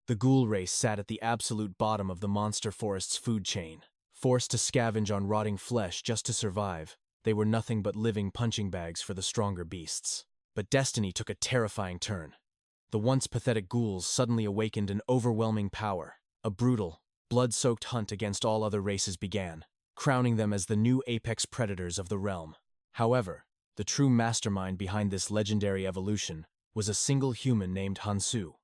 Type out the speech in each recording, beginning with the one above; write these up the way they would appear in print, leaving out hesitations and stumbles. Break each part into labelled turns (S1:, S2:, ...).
S1: The ghoul race sat at the absolute bottom of the monster forest's food chain. Forced to scavenge on rotting flesh just to survive, they were nothing but living punching bags for the stronger beasts. But destiny took a terrifying turn. The once pathetic ghouls suddenly awakened an overwhelming power. A brutal, blood-soaked hunt against all other races began, crowning them as the new apex predators of the realm. However, the true mastermind behind this legendary evolution was a single human named Han-Su.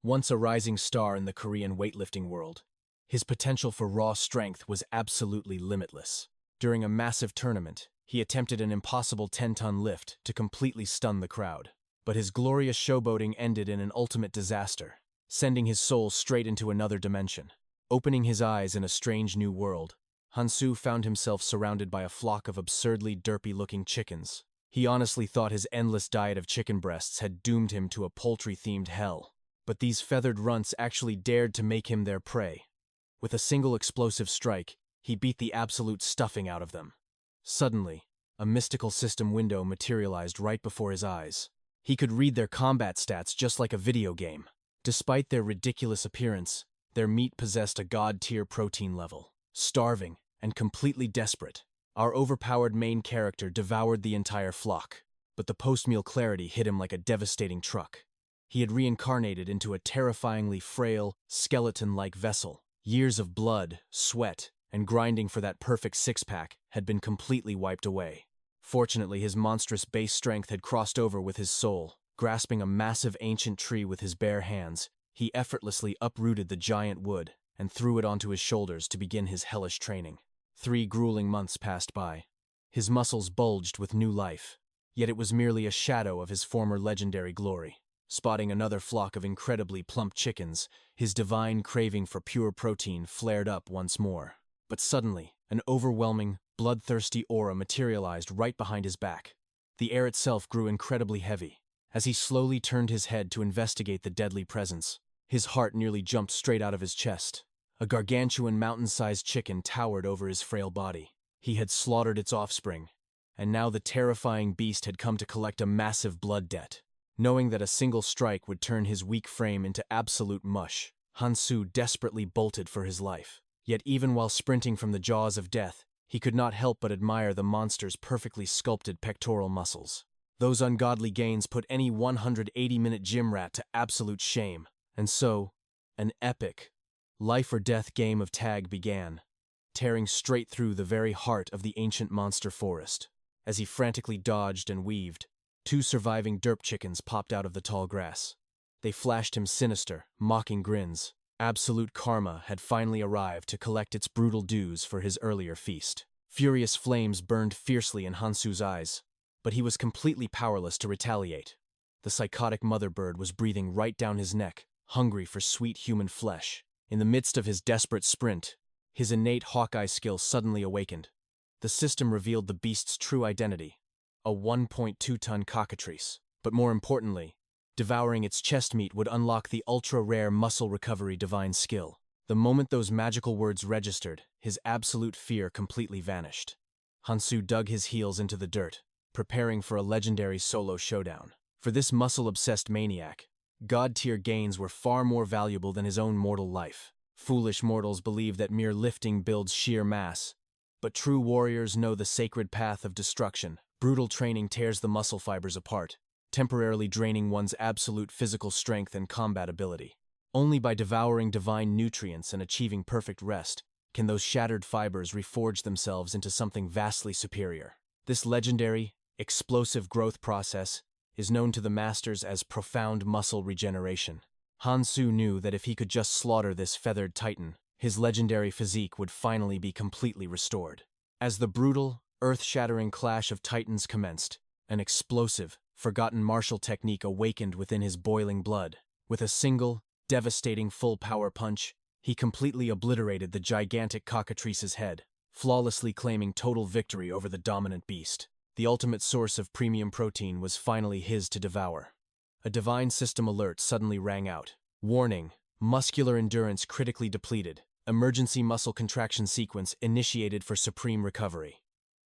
S1: Once a rising star in the Korean weightlifting world, his potential for raw strength was absolutely limitless. During a massive tournament, he attempted an impossible 10-ton lift to completely stun the crowd. But his glorious showboating ended in an ultimate disaster, sending his soul straight into another dimension. Opening his eyes in a strange new world, Han-Su found himself surrounded by a flock of absurdly derpy-looking chickens. He honestly thought his endless diet of chicken breasts had doomed him to a poultry-themed hell. But these feathered runts actually dared to make him their prey. With a single explosive strike, he beat the absolute stuffing out of them. Suddenly, a mystical system window materialized right before his eyes. He could read their combat stats just like a video game. Despite their ridiculous appearance, their meat possessed a god-tier protein level. Starving and completely desperate, our overpowered main character devoured the entire flock. But the post-meal clarity hit him like a devastating truck. He had reincarnated into a terrifyingly frail, skeleton-like vessel. Years of blood, sweat, and grinding for that perfect six-pack had been completely wiped away. Fortunately, his monstrous base strength had crossed over with his soul. Grasping a massive ancient tree with his bare hands, he effortlessly uprooted the giant wood and threw it onto his shoulders to begin his hellish training. 3 grueling months passed by. His muscles bulged with new life, yet it was merely a shadow of his former legendary glory. Spotting another flock of incredibly plump chickens, his divine craving for pure protein flared up once more. But suddenly, an overwhelming, bloodthirsty aura materialized right behind his back. The air itself grew incredibly heavy. As he slowly turned his head to investigate the deadly presence, his heart nearly jumped straight out of his chest. A gargantuan mountain-sized chicken towered over his frail body. He had slaughtered its offspring, and now the terrifying beast had come to collect a massive blood debt. Knowing that a single strike would turn his weak frame into absolute mush, Han-Su desperately bolted for his life. Yet even while sprinting from the jaws of death, he could not help but admire the monster's perfectly sculpted pectoral muscles. Those ungodly gains put any 180-minute gym rat to absolute shame. And so, an epic, life-or-death game of tag began, tearing straight through the very heart of the ancient monster forest. As he frantically dodged and weaved, 2 surviving derp chickens popped out of the tall grass. They flashed him sinister, mocking grins. Absolute karma had finally arrived to collect its brutal dues for his earlier feast. Furious flames burned fiercely in Han-Su's eyes, but he was completely powerless to retaliate. The psychotic mother bird was breathing right down his neck, hungry for sweet human flesh. In the midst of his desperate sprint, his innate Hawkeye skill suddenly awakened. The system revealed the beast's true identity, a 1.2-ton cockatrice. But more importantly, devouring its chest meat would unlock the ultra-rare muscle recovery divine skill. The moment those magical words registered, his absolute fear completely vanished. Han-Su dug his heels into the dirt, preparing for a legendary solo showdown. For this muscle-obsessed maniac, god-tier gains were far more valuable than his own mortal life. Foolish mortals believe that mere lifting builds sheer mass, but true warriors know the sacred path of destruction. Brutal training tears the muscle fibers apart, temporarily draining one's absolute physical strength and combat ability. Only by devouring divine nutrients and achieving perfect rest can those shattered fibers reforge themselves into something vastly superior. This legendary, explosive growth process is known to the masters as profound muscle regeneration. Han-Su knew that if he could just slaughter this feathered titan, his legendary physique would finally be completely restored. As the brutal, earth-shattering clash of titans commenced, an explosive, forgotten martial technique awakened within his boiling blood. With a single, devastating full-power punch, he completely obliterated the gigantic cockatrice's head, flawlessly claiming total victory over the dominant beast. The ultimate source of premium protein was finally his to devour. A divine system alert suddenly rang out. Warning, muscular endurance critically depleted. Emergency muscle contraction sequence initiated for supreme recovery.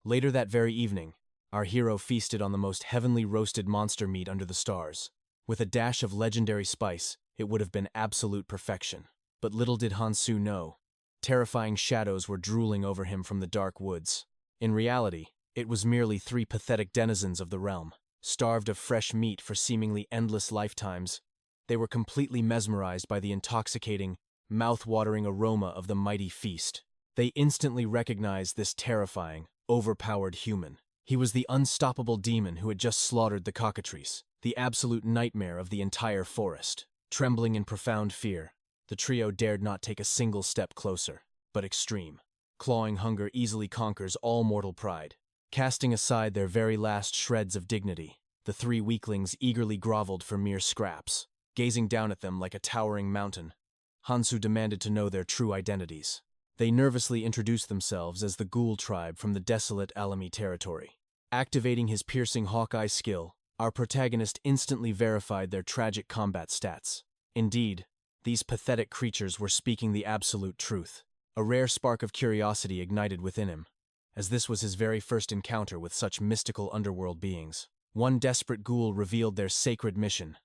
S1: Later that very evening, our hero feasted on the most heavenly roasted monster meat under the stars. With a dash of legendary spice, it would have been absolute perfection. But little did Hansu know, terrifying shadows were drooling over him from the dark woods. In reality, it was merely 3 pathetic denizens of the realm, starved of fresh meat for seemingly endless lifetimes. They were completely mesmerized by the intoxicating, mouth-watering aroma of the mighty feast. They instantly recognized this terrifying, overpowered human. He was the unstoppable demon who had just slaughtered the cockatrice, the absolute nightmare of the entire forest. Trembling in profound fear, the trio dared not take a single step closer, but extreme. Clawing hunger easily conquers all mortal pride. Casting aside their very last shreds of dignity, the 3 weaklings eagerly groveled for mere scraps. Gazing down at them like a towering mountain, Hansu demanded to know their true identities. They nervously introduced themselves as the ghoul tribe from the desolate Alami territory. Activating his piercing Hawkeye skill, our protagonist instantly verified their tragic combat stats. Indeed, these pathetic creatures were speaking the absolute truth. A rare spark of curiosity ignited within him, as this was his very first encounter with such mystical underworld beings. One desperate ghoul revealed their sacred mission: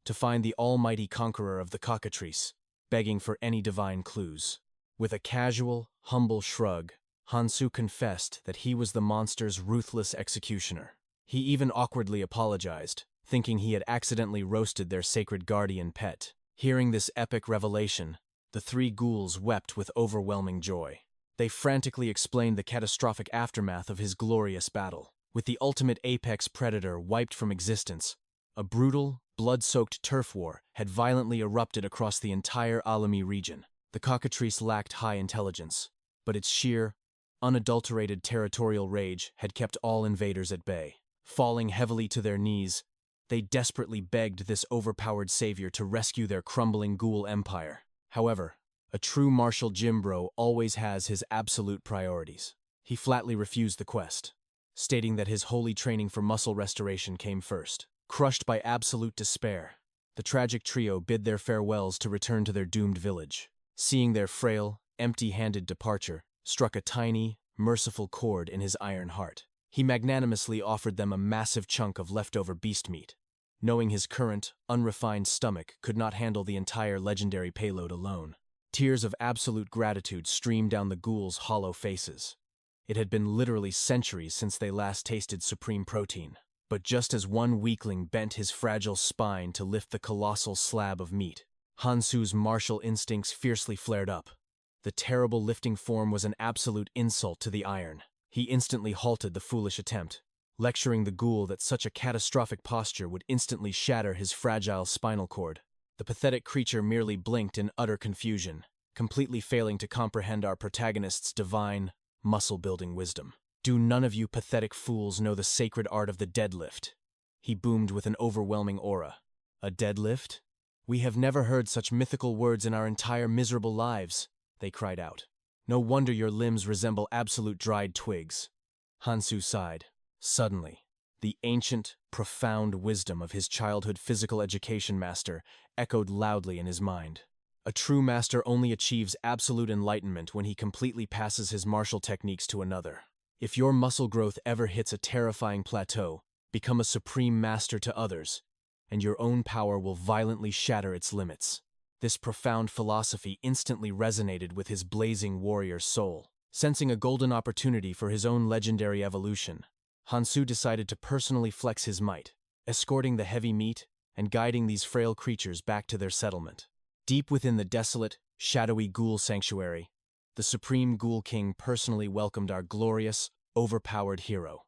S1: to find the almighty conqueror of the cockatrice, begging for any divine clues. With a casual, humble shrug, Hansu confessed that he was the monster's ruthless executioner. He even awkwardly apologized, thinking he had accidentally roasted their sacred guardian pet. Hearing this epic revelation, the 3 ghouls wept with overwhelming joy. They frantically explained the catastrophic aftermath of his glorious battle. With the ultimate apex predator wiped from existence, a brutal, blood-soaked turf war had violently erupted across the entire Alami region. The cockatrice lacked high intelligence, but its sheer, unadulterated territorial rage had kept all invaders at bay. Falling heavily to their knees, they desperately begged this overpowered savior to rescue their crumbling ghoul empire. However, a true martial gym bro always has his absolute priorities. He flatly refused the quest, stating that his holy training for muscle restoration came first. Crushed by absolute despair, the tragic trio bid their farewells to return to their doomed village. Seeing their frail, empty-handed departure, struck a tiny, merciful chord in his iron heart. He magnanimously offered them a massive chunk of leftover beast meat, knowing his current, unrefined stomach could not handle the entire legendary payload alone. Tears of absolute gratitude streamed down the ghouls' hollow faces. It had been literally centuries since they last tasted supreme protein. But just as one weakling bent his fragile spine to lift the colossal slab of meat, Hansu's martial instincts fiercely flared up. The terrible lifting form was an absolute insult to the iron. He instantly halted the foolish attempt, lecturing the ghoul that such a catastrophic posture would instantly shatter his fragile spinal cord. The pathetic creature merely blinked in utter confusion, completely failing to comprehend our protagonist's divine, muscle-building wisdom. "Do none of you pathetic fools know the sacred art of the deadlift?" He boomed with an overwhelming aura. "A deadlift? We have never heard such mythical words in our entire miserable lives," they cried out. "No wonder your limbs resemble absolute dried twigs." Hansu sighed. Suddenly, the ancient, profound wisdom of his childhood physical education master echoed loudly in his mind. A true master only achieves absolute enlightenment when he completely passes his martial techniques to another. If your muscle growth ever hits a terrifying plateau, become a supreme master to others, and your own power will violently shatter its limits. This profound philosophy instantly resonated with his blazing warrior soul. Sensing a golden opportunity for his own legendary evolution, Hansu decided to personally flex his might, escorting the heavy meat and guiding these frail creatures back to their settlement. Deep within the desolate, shadowy ghoul sanctuary, the Supreme Ghoul King personally welcomed our glorious, overpowered hero.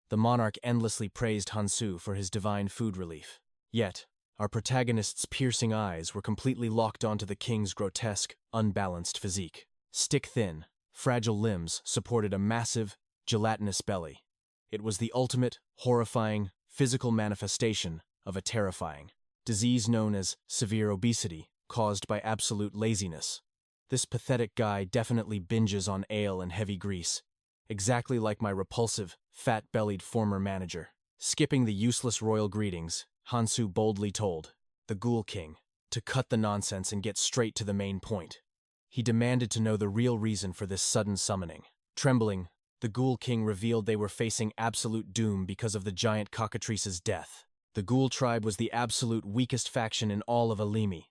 S1: The monarch endlessly praised Hansu for his divine food relief. Yet, our protagonist's piercing eyes were completely locked onto the king's grotesque, unbalanced physique. Stick-thin, fragile limbs supported a massive, gelatinous belly. It was the ultimate, horrifying, physical manifestation of a terrifying disease known as severe obesity, caused by absolute laziness. This pathetic guy definitely binges on ale and heavy grease, exactly like my repulsive, fat-bellied former manager. Skipping the useless royal greetings, Hansu boldly told the Ghoul King to cut the nonsense and get straight to the main point. He demanded to know the real reason for this sudden summoning. Trembling, the Ghoul King revealed they were facing absolute doom because of the giant cockatrice's death. The Ghoul tribe was the absolute weakest faction in all of Alimi,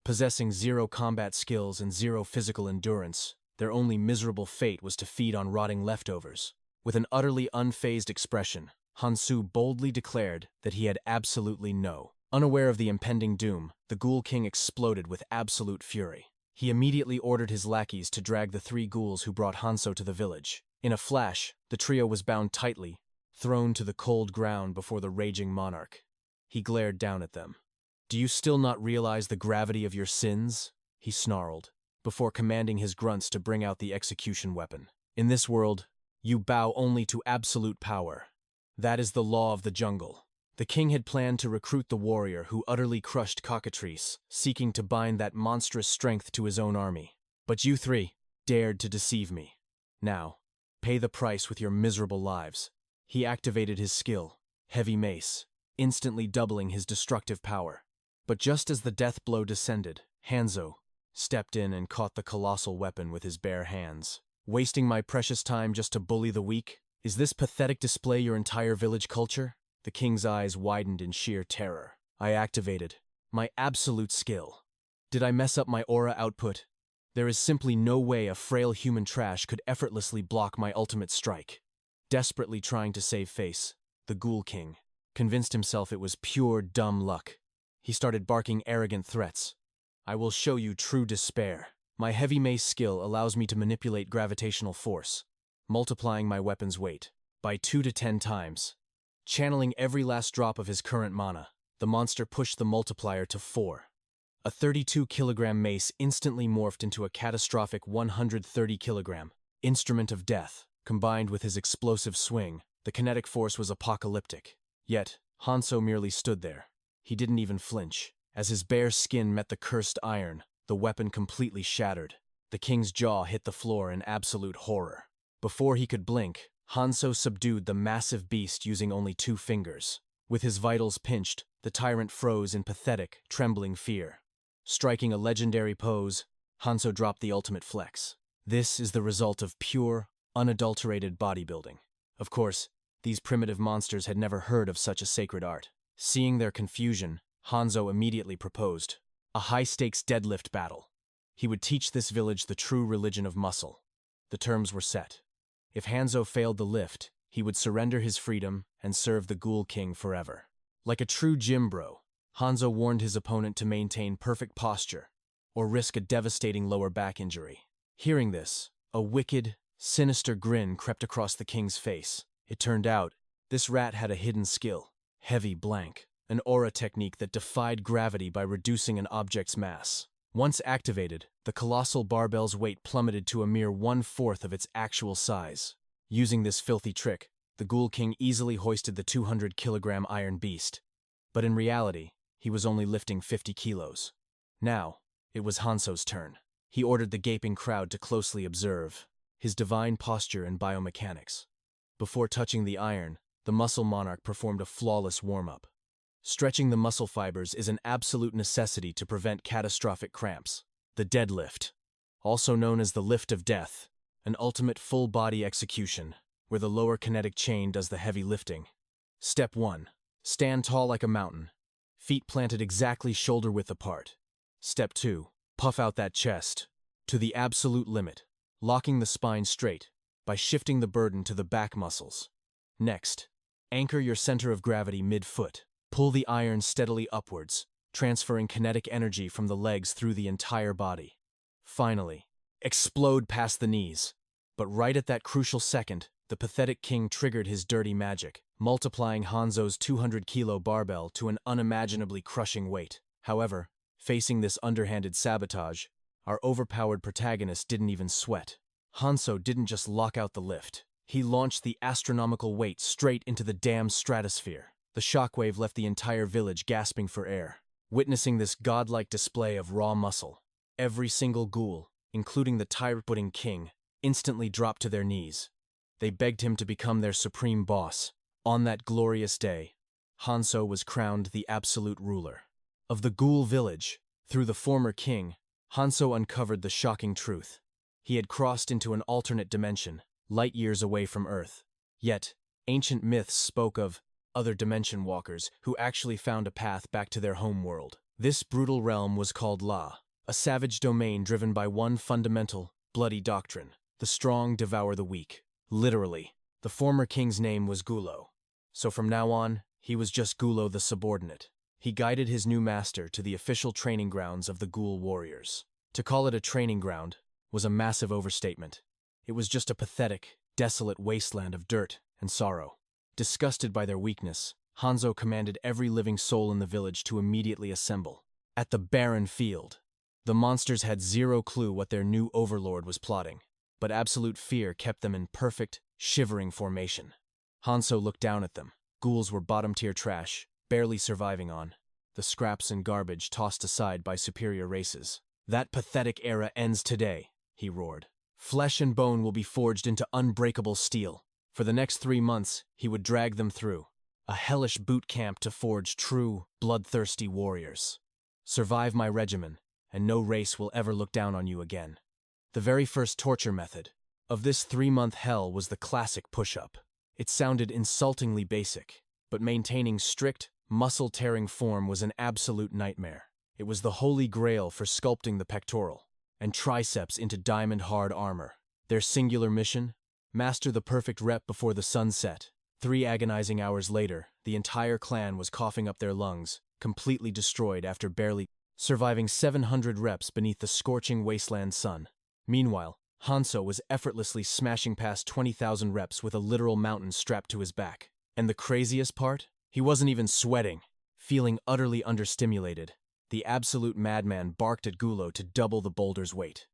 S1: Possessing zero combat skills and zero physical endurance, their only miserable fate was to feed on rotting leftovers. With an utterly unfazed expression, Hansu boldly declared that he had absolutely no. Unaware of the impending doom, the Ghoul King exploded with absolute fury. He immediately ordered his lackeys to drag the 3 ghouls who brought Hanso to the village. In a flash, the trio was bound tightly, thrown to the cold ground before the raging monarch. He glared down at them. "Do you still not realize the gravity of your sins?" he snarled, before commanding his grunts to bring out the execution weapon. "In this world, you bow only to absolute power. That is the law of the jungle." The king had planned to recruit the warrior who utterly crushed 𝐒𝐭𝐫, seeking to bind that monstrous strength to his own army. But you 3 dared to deceive me. Now, pay the price with your miserable lives. He activated his skill, Heavy Mace, instantly doubling his destructive power. But just as the death blow descended, Hanzo stepped in and caught the colossal weapon with his bare hands. "Wasting my precious time just to bully the weak? Is this pathetic display your entire village culture?" The king's eyes widened in sheer terror. "I activated my absolute skill. Did I mess up my aura output? There is simply no way a frail human trash could effortlessly block my ultimate strike." Desperately trying to save face, the Ghoul King convinced himself it was pure dumb luck. He started barking arrogant threats. "I will show you true despair. My heavy mace skill allows me to manipulate gravitational force, multiplying my weapon's weight by 2 to 10 times. Channeling every last drop of his current mana, the monster pushed the multiplier to 4. A 32-kilogram mace instantly morphed into a catastrophic 130-kilogram instrument of death. Combined with his explosive swing, the kinetic force was apocalyptic. Yet, Hanso merely stood there. He didn't even flinch. As his bare skin met the cursed iron, the weapon completely shattered. The king's jaw hit the floor in absolute horror. Before he could blink, Hanso subdued the massive beast using only 2 fingers. With his vitals pinched, the tyrant froze in pathetic, trembling fear. Striking a legendary pose, Hanso dropped the ultimate flex. This is the result of pure, unadulterated bodybuilding. Of course, these primitive monsters had never heard of such a sacred art. Seeing their confusion, Hanzo immediately proposed a high-stakes deadlift battle. He would teach this village the true religion of muscle. The terms were set. If Hanzo failed the lift, he would surrender his freedom and serve the Ghoul King forever. Like a true gym bro, Hanzo warned his opponent to maintain perfect posture or risk a devastating lower back injury. Hearing this, a wicked, sinister grin crept across the king's face. It turned out, this rat had a hidden skill, Heavy Blank, an aura technique that defied gravity by reducing an object's mass. Once activated, the colossal barbell's weight plummeted to a mere 1/4 of its actual size. Using this filthy trick, the Ghoul King easily hoisted the 200-kilogram iron beast. But in reality, he was only lifting 50 kilos. Now, it was Hanso's turn. He ordered the gaping crowd to closely observe his divine posture and biomechanics. Before touching the iron, the muscle monarch performed a flawless warm-up. Stretching the muscle fibers is an absolute necessity to prevent catastrophic cramps. The deadlift, also known as the lift of death, an ultimate full-body execution, where the lower kinetic chain does the heavy lifting. Step 1. Stand tall like a mountain, feet planted exactly shoulder-width apart. Step 2. Puff out that chest to the absolute limit, locking the spine straight by shifting the burden to the back muscles. Next, anchor your center of gravity mid-foot. Pull the iron steadily upwards, transferring kinetic energy from the legs through the entire body. Finally, explode past the knees. But right at that crucial second, the pathetic king triggered his dirty magic, multiplying Hanzo's 200-kilo barbell to an unimaginably crushing weight. However, facing this underhanded sabotage, our overpowered protagonist didn't even sweat. Hanzo didn't just lock out the lift. He launched the astronomical weight straight into the damn stratosphere. The shockwave left the entire village gasping for air. Witnessing this godlike display of raw muscle, every single ghoul, including the tyrant-putting king, instantly dropped to their knees. They begged him to become their supreme boss. On that glorious day, Hanzo was crowned the absolute ruler of the ghoul village. Through the former king, Hanzo uncovered the shocking truth. He had crossed into an alternate dimension, light years away from Earth. Yet, ancient myths spoke of other dimension walkers who actually found a path back to their home world. This brutal realm was called La, a savage domain driven by one fundamental, bloody doctrine: the strong devour the weak. Literally, the former king's name was 𝐒𝐿𝐽. So from now on, he was just 𝐒𝐿𝐽 the subordinate. He guided his new master to the official training grounds of the ghoul warriors. To call it a training ground was a massive overstatement. It was just a pathetic, desolate wasteland of dirt and sorrow. Disgusted by their weakness, Hanzo commanded every living soul in the village to immediately assemble. At the barren field, the monsters had zero clue what their new overlord was plotting, but absolute fear kept them in perfect, shivering formation. Hanzo looked down at them. Ghouls were bottom-tier trash, barely surviving on the scraps and garbage tossed aside by superior races. "That pathetic era ends today," he roared. "Flesh and bone will be forged into unbreakable steel." For the next 3 months, he would drag them through a hellish boot camp to forge true, bloodthirsty warriors. Survive my regimen, and no race will ever look down on you again. The very first torture method of this 3-month hell was the classic push-up. It sounded insultingly basic, but maintaining strict, muscle-tearing form was an absolute nightmare. It was the holy grail for sculpting the pectoral and triceps into diamond-hard armor. Their singular mission? Master the perfect rep before the sun set. 3 agonizing hours later, the entire clan was coughing up their lungs, completely destroyed after barely surviving 700 reps beneath the scorching wasteland sun. Meanwhile, Hanzo was effortlessly smashing past 20,000 reps with a literal mountain strapped to his back. And the craziest part? He wasn't even sweating. Feeling utterly understimulated, the absolute madman barked at 𝐒𝐿𝐽 to double the boulder's weight.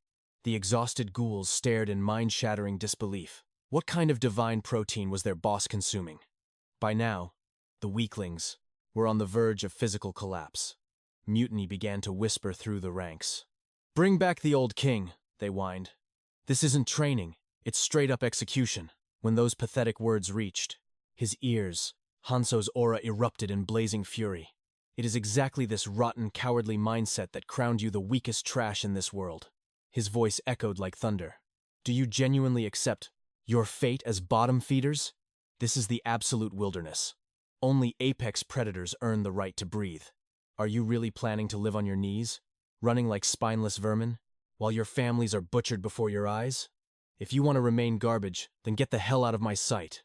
S1: The exhausted ghouls stared in mind-shattering disbelief. What kind of divine protein was their boss consuming? By now, the weaklings were on the verge of physical collapse. Mutiny began to whisper through the ranks. "Bring back the old king," they whined. "This isn't training, it's straight-up execution." When those pathetic words reached his ears, Hanzo's aura erupted in blazing fury. "It is exactly this rotten, cowardly mindset that crowned you the weakest trash in this world." His voice echoed like thunder. "Do you genuinely accept your fate as bottom feeders? This is the absolute wilderness. Only apex predators earn the right to breathe. Are you really planning to live on your knees, running like spineless vermin, while your families are butchered before your eyes? If you want to remain garbage, then get the hell out of my sight.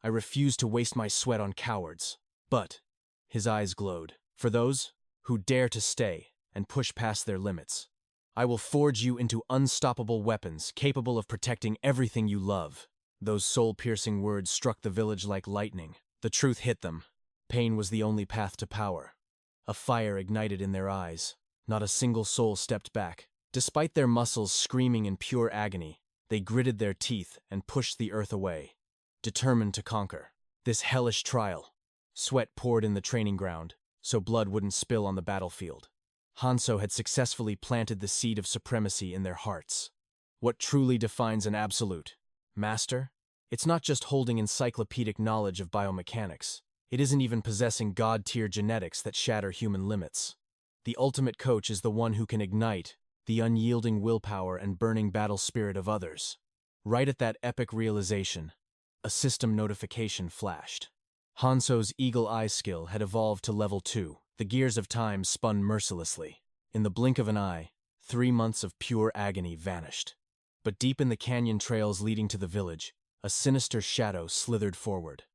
S1: I refuse to waste my sweat on cowards." But his eyes glowed. "For those who dare to stay and push past their limits, I will forge you into unstoppable weapons capable of protecting everything you love." Those soul-piercing words struck the village like lightning. The truth hit them. Pain was the only path to power. A fire ignited in their eyes. Not a single soul stepped back. Despite their muscles screaming in pure agony, they gritted their teeth and pushed the earth away, determined to conquer this hellish trial. Sweat poured in the training ground, so blood wouldn't spill on the battlefield. Hanzo had successfully planted the seed of supremacy in their hearts. What truly defines an absolute master? It's not just holding encyclopedic knowledge of biomechanics. It isn't even possessing god-tier genetics that shatter human limits. The ultimate coach is the one who can ignite the unyielding willpower and burning battle spirit of others. Right at that epic realization, a system notification flashed. Hanzo's eagle eye skill had evolved to level 2. The gears of time spun mercilessly. In the blink of an eye, 3 months of pure agony vanished. But deep in the canyon trails leading to the village, a sinister shadow slithered forward.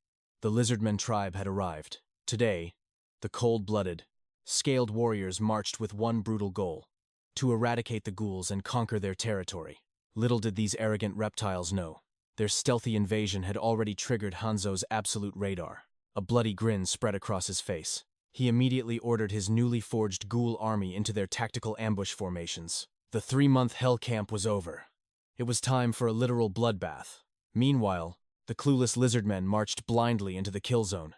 S1: The lizardmen tribe had arrived. Today, the cold-blooded, scaled warriors marched with one brutal goal: to eradicate the ghouls and conquer their territory. Little did these arrogant reptiles know, their stealthy invasion had already triggered Hanzo's absolute radar. A bloody grin spread across his face. He immediately ordered his newly forged ghoul army into their tactical ambush formations. The 3-month hell camp was over. It was time for a literal bloodbath. Meanwhile, the clueless lizardmen marched blindly into the kill zone.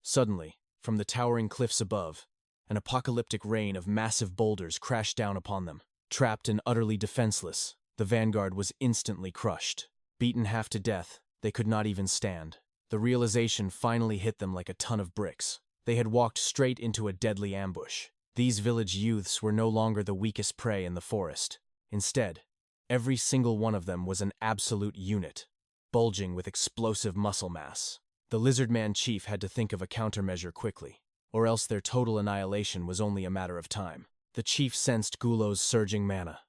S1: Suddenly, from the towering cliffs above, an apocalyptic rain of massive boulders crashed down upon them. Trapped and utterly defenseless, the vanguard was instantly crushed. Beaten half to death, they could not even stand. The realization finally hit them like a ton of bricks. They had walked straight into a deadly ambush. These village youths were no longer the weakest prey in the forest. Instead, every single one of them was an absolute unit, bulging with explosive muscle mass. The lizardman chief had to think of a countermeasure quickly. or else their total annihilation was only a matter of time. The chief sensed 𝐒𝐭𝐬's surging mana.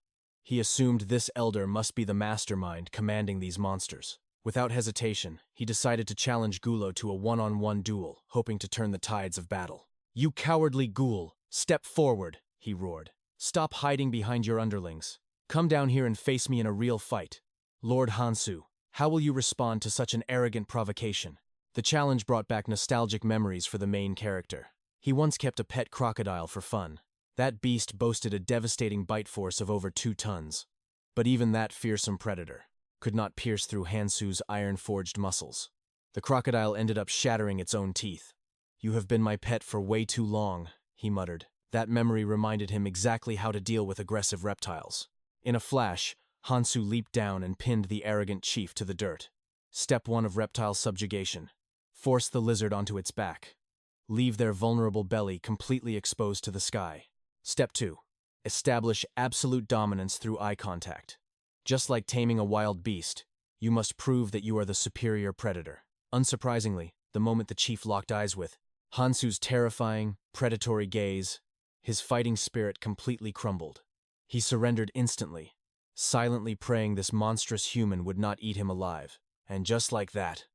S1: He assumed this elder must be the mastermind commanding these monsters. Without hesitation, he decided to challenge 𝐒𝐭𝐬 to a one-on-one duel, hoping to turn the tides of battle. "You cowardly ghoul! Step forward!" he roared. "Stop hiding behind your underlings. Come down here and face me in a real fight. Lord Hansu, how will you respond to such an arrogant provocation?" The challenge brought back nostalgic memories for the main character. He once kept a pet crocodile for fun. That beast boasted a devastating bite force of over 2 tons. But even that fearsome predator could not pierce through Hansu's iron-forged muscles. The crocodile ended up shattering its own teeth. "You have been my pet for way too long," he muttered. That memory reminded him exactly how to deal with aggressive reptiles. In a flash, Hansu leaped down and pinned the arrogant chief to the dirt. Step 1 of reptile subjugation. Force the lizard onto its back. Leave their vulnerable belly completely exposed to the sky. Step 2. Establish absolute dominance through eye contact. Just like taming a wild beast, you must prove that you are the superior predator. Unsurprisingly, the moment the chief locked eyes with Hansu's terrifying, predatory gaze, his fighting spirit completely crumbled. He surrendered instantly, silently praying this monstrous human would not eat him alive. And just like that,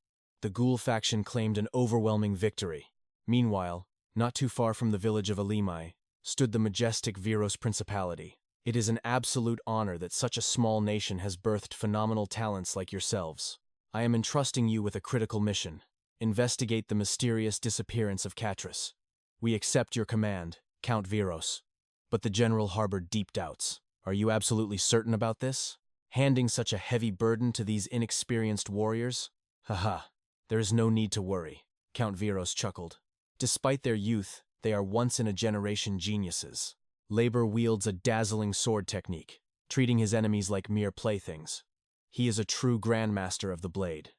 S1: the ghoul faction claimed an overwhelming victory. Meanwhile, not too far from the village of 𝐒𝐿𝐵 stood the majestic 𝐕𝐿𝐵 Principality. It is an absolute honor that such a small nation has birthed phenomenal talents like yourselves. I am entrusting you with a critical mission. Investigate the mysterious disappearance of 𝐒𝐿𝐵. We accept your command, Count 𝐕𝐿𝐵. But the general harbored deep doubts. Are you absolutely certain about this? Handing such a heavy burden to these inexperienced warriors? Haha, there is no need to worry, Count 𝐕𝐿𝐵 chuckled. Despite their youth, they are once-in-a-generation geniuses. 𝐿𝐵 wields a dazzling sword technique, treating his enemies like mere playthings. He is a true grandmaster of the blade.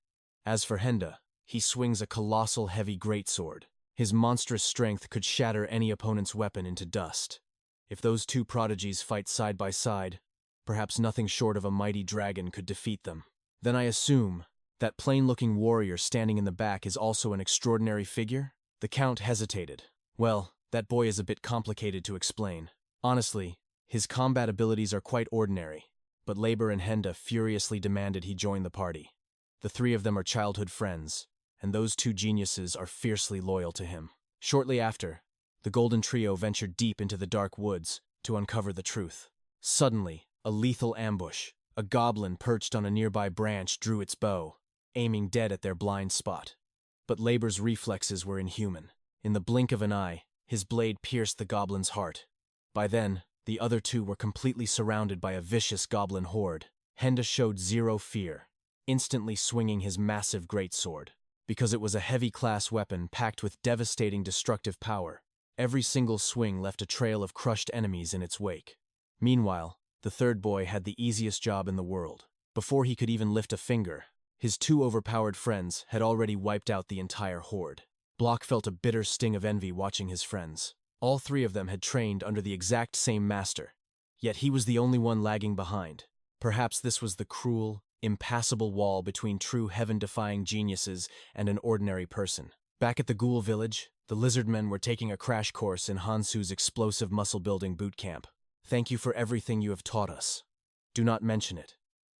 S1: As for 𝐿𝐵, he swings a colossal heavy greatsword. His monstrous strength could shatter any opponent's weapon into dust. If those two prodigies fight side by side, perhaps nothing short of a mighty dragon could defeat them. Then I assume that plain-looking warrior standing in the back is also an extraordinary figure? The Count hesitated. Well, that boy is a bit complicated to explain. Honestly, his combat abilities are quite ordinary, but 𝐿𝐵 and 𝐿𝐵 furiously demanded he join the party. The three of them are childhood friends, and those two geniuses are fiercely loyal to him. Shortly after, the Golden Trio ventured deep into the dark woods to uncover the truth. Suddenly, a lethal ambush. A goblin perched on a nearby branch drew its bow, aiming dead at their blind spot. But 𝐿𝐵's reflexes were inhuman. In the blink of an eye, his blade pierced the goblin's heart. By then, the other two were completely surrounded by a vicious goblin horde. 𝐿𝐵 showed zero fear, instantly swinging his massive greatsword. Because it was a heavy-class weapon packed with devastating destructive power, every single swing left a trail of crushed enemies in its wake. Meanwhile, the third boy had the easiest job in the world. Before he could even lift a finger, his two overpowered friends had already wiped out the entire horde. 𝐵𝐿𝐵 felt a bitter sting of envy watching his friends. All three of them had trained under the exact same master, yet he was the only one lagging behind. Perhaps this was the cruel, impassable wall between true heaven-defying geniuses and an ordinary person. Back at the ghoul village, the lizardmen were taking a crash course in Hansu's explosive muscle-building boot camp. "Thank you for everything you have taught us. Do not mention it.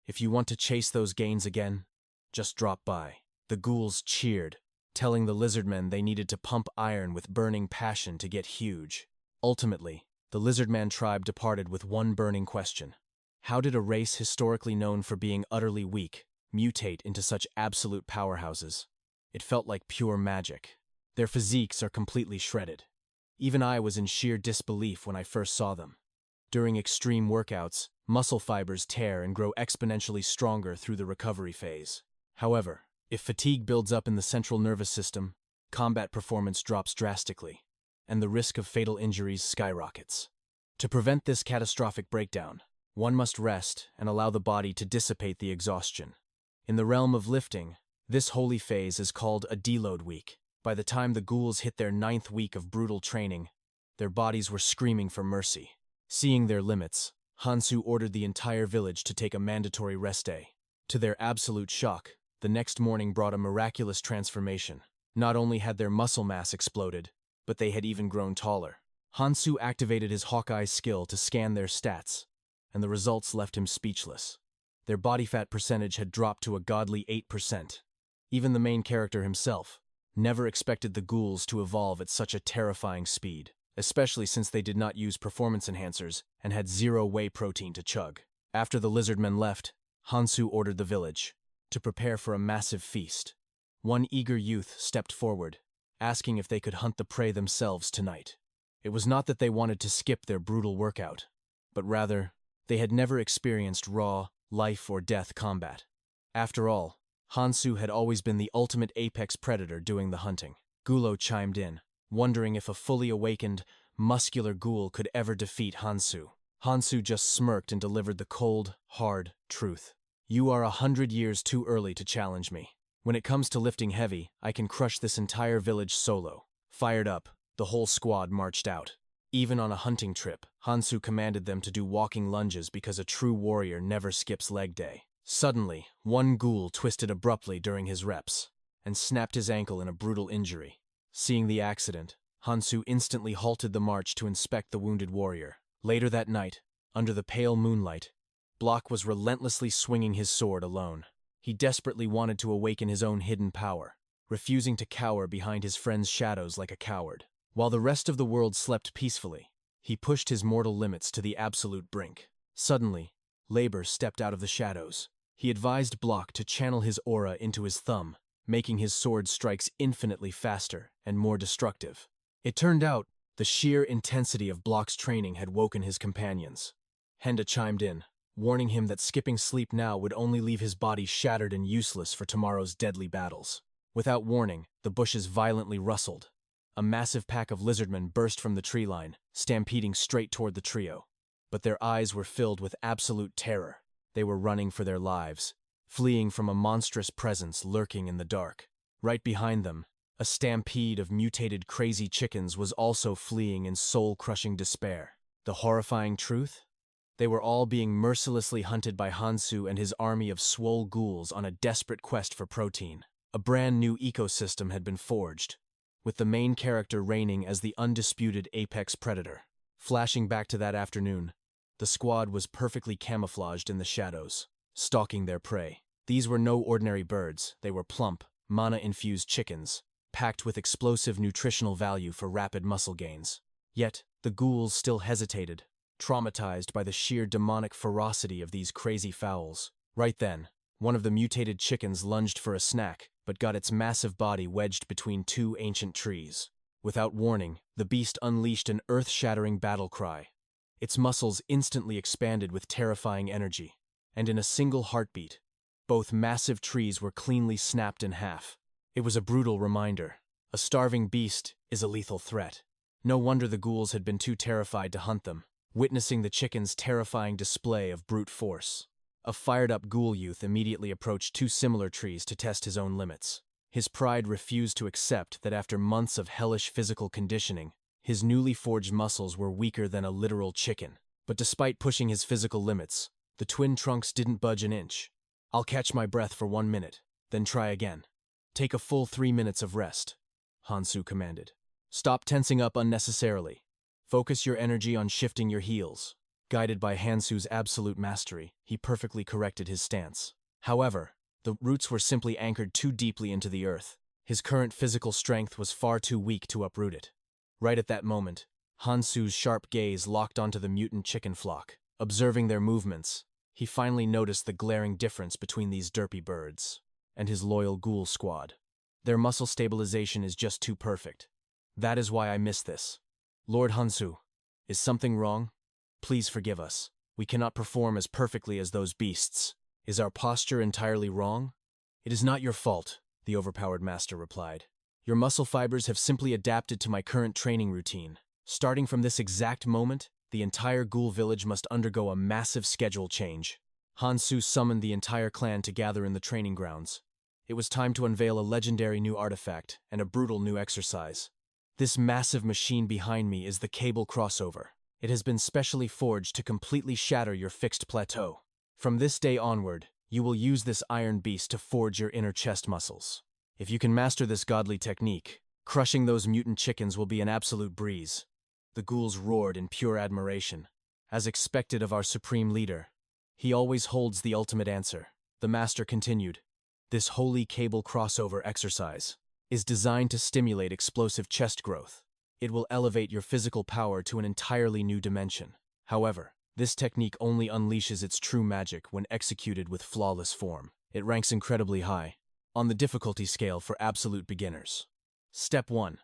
S1: If you want to chase those gains again, just drop by." The ghouls cheered, telling the lizardmen they needed to pump iron with burning passion to get huge. Ultimately, the lizardman tribe departed with one burning question. How did a race historically known for being utterly weak mutate into such absolute powerhouses? It felt like pure magic. Their physiques are completely shredded. Even I was in sheer disbelief when I first saw them. During extreme workouts, muscle fibers tear and grow exponentially stronger through the recovery phase. However, if fatigue builds up in the central nervous system, combat performance drops drastically, and the risk of fatal injuries skyrockets. To prevent this catastrophic breakdown, one must rest and allow the body to dissipate the exhaustion. In the realm of lifting, this holy phase is called a deload week. By the time the ghouls hit their 9th week of brutal training, their bodies were screaming for mercy. Seeing their limits, Hansu ordered the entire village to take a mandatory rest day. To their absolute shock, the next morning brought a miraculous transformation. Not only had their muscle mass exploded, but they had even grown taller. Hansu activated his Hawkeye skill to scan their stats, and the results left him speechless. Their body fat percentage had dropped to a godly 8%. Even the main character himself never expected the ghouls to evolve at such a terrifying speed, especially since they did not use performance enhancers and had zero whey protein to chug. After the lizardmen left, Hansu ordered the village to prepare for a massive feast. One eager youth stepped forward, asking if they could hunt the prey themselves tonight. It was not that they wanted to skip their brutal workout, but rather, they had never experienced raw, life or death combat. After all, Hansu had always been the ultimate apex predator doing the hunting. 𝐒𝐭𝐬 chimed in, wondering if a fully awakened, muscular ghoul could ever defeat Hansu. Hansu just smirked and delivered the cold, hard truth. You are 100 years too early to challenge me. When it comes to lifting heavy, I can crush this entire village solo. Fired up, the whole squad marched out. Even on a hunting trip, Hansu commanded them to do walking lunges because a true warrior never skips leg day. Suddenly, one ghoul twisted abruptly during his reps and snapped his ankle in a brutal injury. Seeing the accident, Hansu instantly halted the march to inspect the wounded warrior. Later that night, under the pale moonlight, 𝐵𝐿𝐴 was relentlessly swinging his sword alone. He desperately wanted to awaken his own hidden power, refusing to cower behind his friend's shadows like a coward. While the rest of the world slept peacefully, he pushed his mortal limits to the absolute brink. Suddenly, 𝐿𝐴 stepped out of the shadows. He advised 𝐵𝐿𝐴 to channel his aura into his thumb, making his sword strikes infinitely faster and more destructive. It turned out, the sheer intensity of 𝐵𝐿𝐴's training had woken his companions. Henda chimed in, warning him that skipping sleep now would only leave his body shattered and useless for tomorrow's deadly battles. Without warning, the bushes violently rustled. A massive pack of lizardmen burst from the tree line, stampeding straight toward the trio. But their eyes were filled with absolute terror. They were running for their lives, fleeing from a monstrous presence lurking in the dark. Right behind them, a stampede of mutated crazy chickens was also fleeing in soul-crushing despair. The horrifying truth? They were all being mercilessly hunted by Hansu and his army of swole ghouls on a desperate quest for protein. A brand new ecosystem had been forged, with the main character reigning as the undisputed apex predator. Flashing back to that afternoon, the squad was perfectly camouflaged in the shadows, stalking their prey. These were no ordinary birds, they were plump, mana-infused chickens, packed with explosive nutritional value for rapid muscle gains. Yet, the ghouls still hesitated, traumatized by the sheer demonic ferocity of these crazy fowls. Right then, one of the mutated chickens lunged for a snack, but got its massive body wedged between two ancient trees. Without warning, the beast unleashed an earth-shattering battle cry. Its muscles instantly expanded with terrifying energy, and in a single heartbeat, both massive trees were cleanly snapped in half. It was a brutal reminder. A starving beast is a lethal threat. No wonder the ghouls had been too terrified to hunt them, witnessing the chicken's terrifying display of brute force. A fired-up ghoul youth immediately approached two similar trees to test his own limits. His pride refused to accept that after months of hellish physical conditioning, his newly forged muscles were weaker than a literal chicken. But despite pushing his physical limits, the twin trunks didn't budge an inch. I'll catch my breath for 1 minute, then try again. Take a full 3 minutes of rest, Hansu commanded. Stop tensing up unnecessarily. Focus your energy on shifting your heels. Guided by Hansu's absolute mastery, he perfectly corrected his stance. However, the roots were simply anchored too deeply into the earth. His current physical strength was far too weak to uproot it. Right at that moment, Hansu's sharp gaze locked onto the mutant chicken flock. Observing their movements, he finally noticed the glaring difference between these derpy birds and his loyal ghoul squad. Their muscle stabilization is just too perfect. That is why I miss this. Lord Hansu, is something wrong? Please forgive us. We cannot perform as perfectly as those beasts. Is our posture entirely wrong? It is not your fault, the overpowered master replied. Your muscle fibers have simply adapted to my current training routine. Starting from this exact moment, the entire ghoul village must undergo a massive schedule change. Hansu summoned the entire clan to gather in the training grounds. It was time to unveil a legendary new artifact and a brutal new exercise. This massive machine behind me is the 𝐒𝐫 crossover. It has been specially forged to completely shatter your fixed plateau. From this day onward, you will use this iron beast to forge your inner chest muscles. If you can master this godly technique, Crushing those mutant chickens will be an absolute breeze. The ghouls roared in pure admiration. As expected of our supreme leader, he always holds the ultimate answer. The master continued. This holy cable crossover exercise is designed to stimulate explosive chest growth. It will elevate your physical power to an entirely new dimension. However, this technique only unleashes its true magic when executed with flawless form. It ranks incredibly high on the difficulty scale for absolute beginners. Step 1.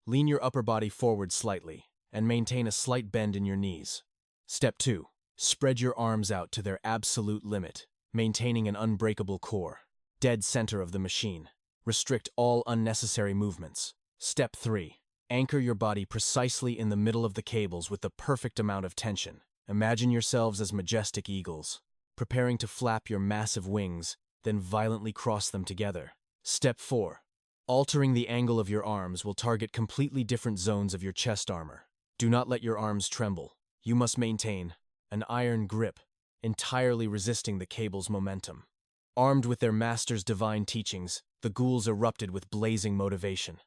S1: Lean your upper body forward slightly and maintain a slight bend in your knees. Step 2. Spread your arms out to their absolute limit, maintaining an unbreakable core. Dead center of the machine. Restrict all unnecessary movements. Step 3. Anchor your body precisely in the middle of the cables with the perfect amount of tension. Imagine yourselves as majestic eagles, preparing to flap your massive wings, then violently cross them together. Step 4. Altering the angle of your arms will target completely different zones of your chest armor. Do not let your arms tremble. You must maintain an iron grip, entirely resisting the cable's momentum. Armed with their master's divine teachings, the ghouls erupted with blazing motivation.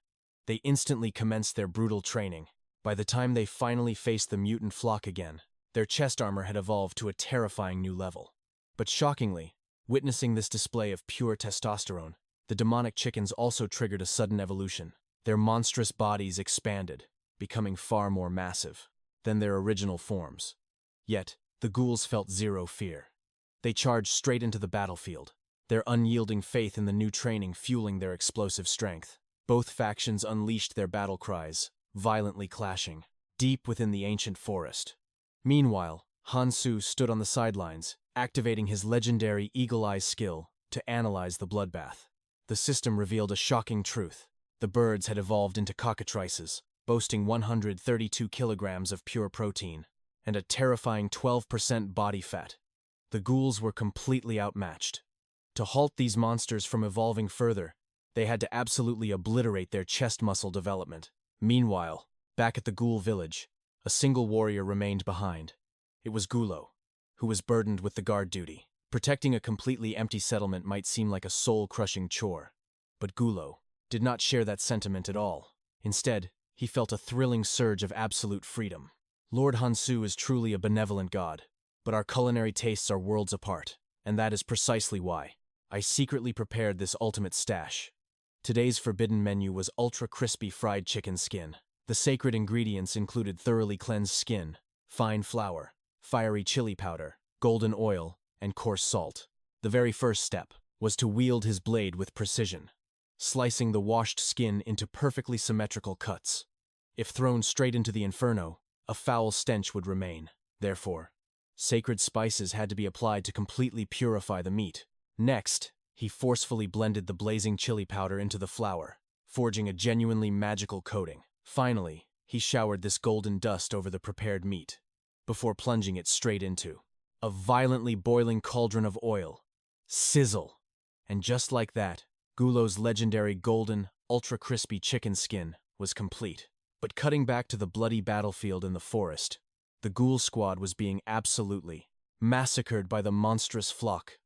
S1: They instantly commenced their brutal training. By the time they finally faced the mutant flock again, their chest armor had evolved to a terrifying new level. But shockingly, witnessing this display of pure testosterone, the demonic chickens also triggered a sudden evolution. Their monstrous bodies expanded, becoming far more massive than their original forms. Yet, the ghouls felt zero fear. They charged straight into the battlefield, their unyielding faith in the new training fueling their explosive strength. Both factions unleashed their battle cries, violently clashing, deep within the ancient forest. Meanwhile, Hansu stood on the sidelines, activating his legendary eagle eye skill to analyze the bloodbath. The system revealed a shocking truth. The birds had evolved into cockatrices, boasting 132 kilograms of pure protein and a terrifying 12% body fat. The ghouls were completely outmatched. To halt these monsters from evolving further, they had to absolutely obliterate their chest muscle development. Meanwhile, back at the ghoul village, a single warrior remained behind. It was 𝐒𝐿, who was burdened with the guard duty. Protecting a completely empty settlement might seem like a soul-crushing chore, but 𝐒𝐿 did not share that sentiment at all. Instead, he felt a thrilling surge of absolute freedom. Lord Hansu is truly a benevolent god, but our culinary tastes are worlds apart, and that is precisely why I secretly prepared this ultimate stash. Today's forbidden menu was ultra-crispy fried chicken skin. The sacred ingredients included thoroughly cleansed skin, fine flour, fiery chili powder, golden oil, and coarse salt. The very first step was to wield his blade with precision, slicing the washed skin into perfectly symmetrical cuts. If thrown straight into the inferno, a foul stench would remain. Therefore, sacred spices had to be applied to completely purify the meat. Next, he forcefully blended the blazing chili powder into the flour, forging a genuinely magical coating. Finally, he showered this golden dust over the prepared meat, before plunging it straight into a violently boiling cauldron of oil. Sizzle! And just like that, 𝐒𝐿's legendary golden, ultra-crispy chicken skin was complete. But cutting back to the bloody battlefield in the forest, the ghoul squad was being absolutely massacred by the monstrous flock.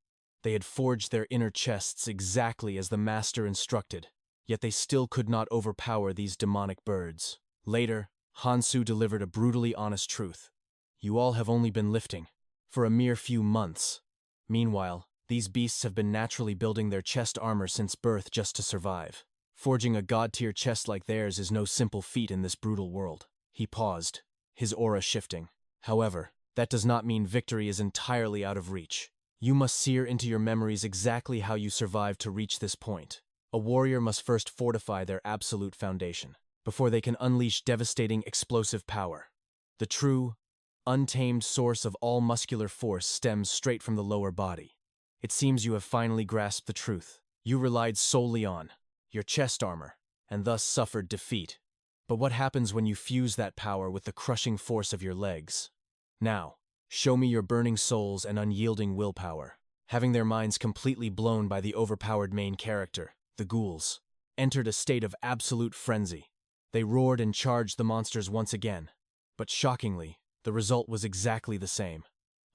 S1: They had forged their inner chests exactly as the master instructed, yet they still could not overpower these demonic birds. Later, Hansu delivered a brutally honest truth. You all have only been lifting for a mere few months. Meanwhile, these beasts have been naturally building their chest armor since birth just to survive. Forging a god-tier chest like theirs is no simple feat in this brutal world. He paused, his aura shifting. However, that does not mean victory is entirely out of reach. You must sear into your memories exactly how you survived to reach this point. A warrior must first fortify their absolute foundation, before they can unleash devastating explosive power. The true, untamed source of all muscular force stems straight from the lower body. It seems you have finally grasped the truth. You relied solely on your chest armor, and thus suffered defeat. But what happens when you fuse that power with the crushing force of your legs? Now, show me your burning souls and unyielding willpower. Having their minds completely blown by the overpowered main character, the ghouls entered a state of absolute frenzy. They roared and charged the monsters once again. But shockingly, the result was exactly the same.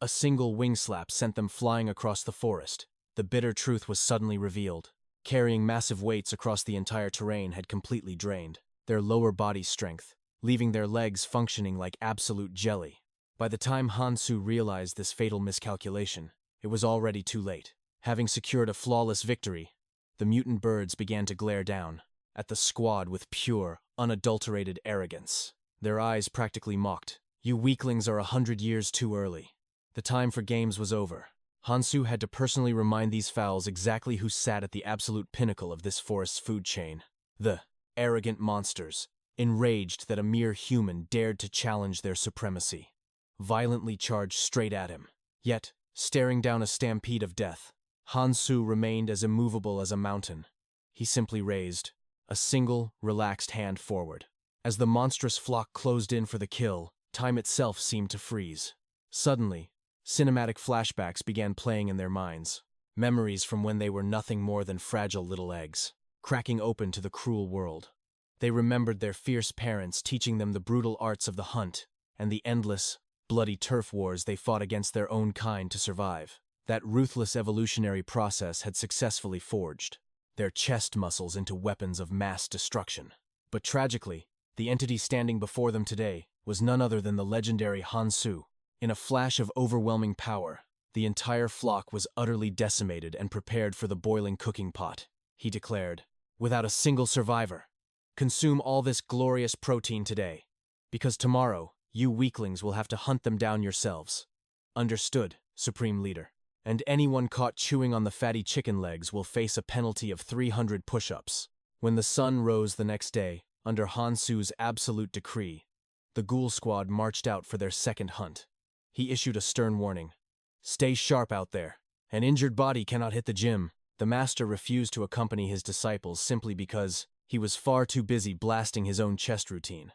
S1: A single wing slap sent them flying across the forest. The bitter truth was suddenly revealed. Carrying massive weights across the entire terrain had completely drained their lower body strength, leaving their legs functioning like absolute jelly. By the time Hansu realized this fatal miscalculation, it was already too late. Having secured a flawless victory, the mutant birds began to glare down at the squad with pure, unadulterated arrogance. Their eyes practically mocked. "You weaklings are 100 years too early." The time for games was over. Hansu had to personally remind these fowls exactly who sat at the absolute pinnacle of this forest's food chain. The arrogant monsters, enraged that a mere human dared to challenge their supremacy, violently charged straight at him. Yet, staring down a stampede of death, Hansu remained as immovable as a mountain. He simply raised a single, relaxed hand forward. As the monstrous flock closed in for the kill, time itself seemed to freeze. Suddenly, cinematic flashbacks began playing in their minds. Memories from when they were nothing more than fragile little eggs, cracking open to the cruel world. They remembered their fierce parents teaching them the brutal arts of the hunt and the endless, bloody turf wars they fought against their own kind to survive. That ruthless evolutionary process had successfully forged their chest muscles into weapons of mass destruction. But tragically, the entity standing before them today was none other than the legendary Hansu. In a flash of overwhelming power, the entire flock was utterly decimated and prepared for the boiling cooking pot. He declared, "Without a single survivor, consume all this glorious protein today, because tomorrow, you weaklings will have to hunt them down yourselves. Understood, Supreme Leader. And anyone caught chewing on the fatty chicken legs will face a penalty of 300 push-ups." When the sun rose the next day, under Hansu's absolute decree, the ghoul squad marched out for their second hunt. He issued a stern warning. "Stay sharp out there. An injured body cannot hit the gym." The master refused to accompany his disciples simply because he was far too busy blasting his own chest routine.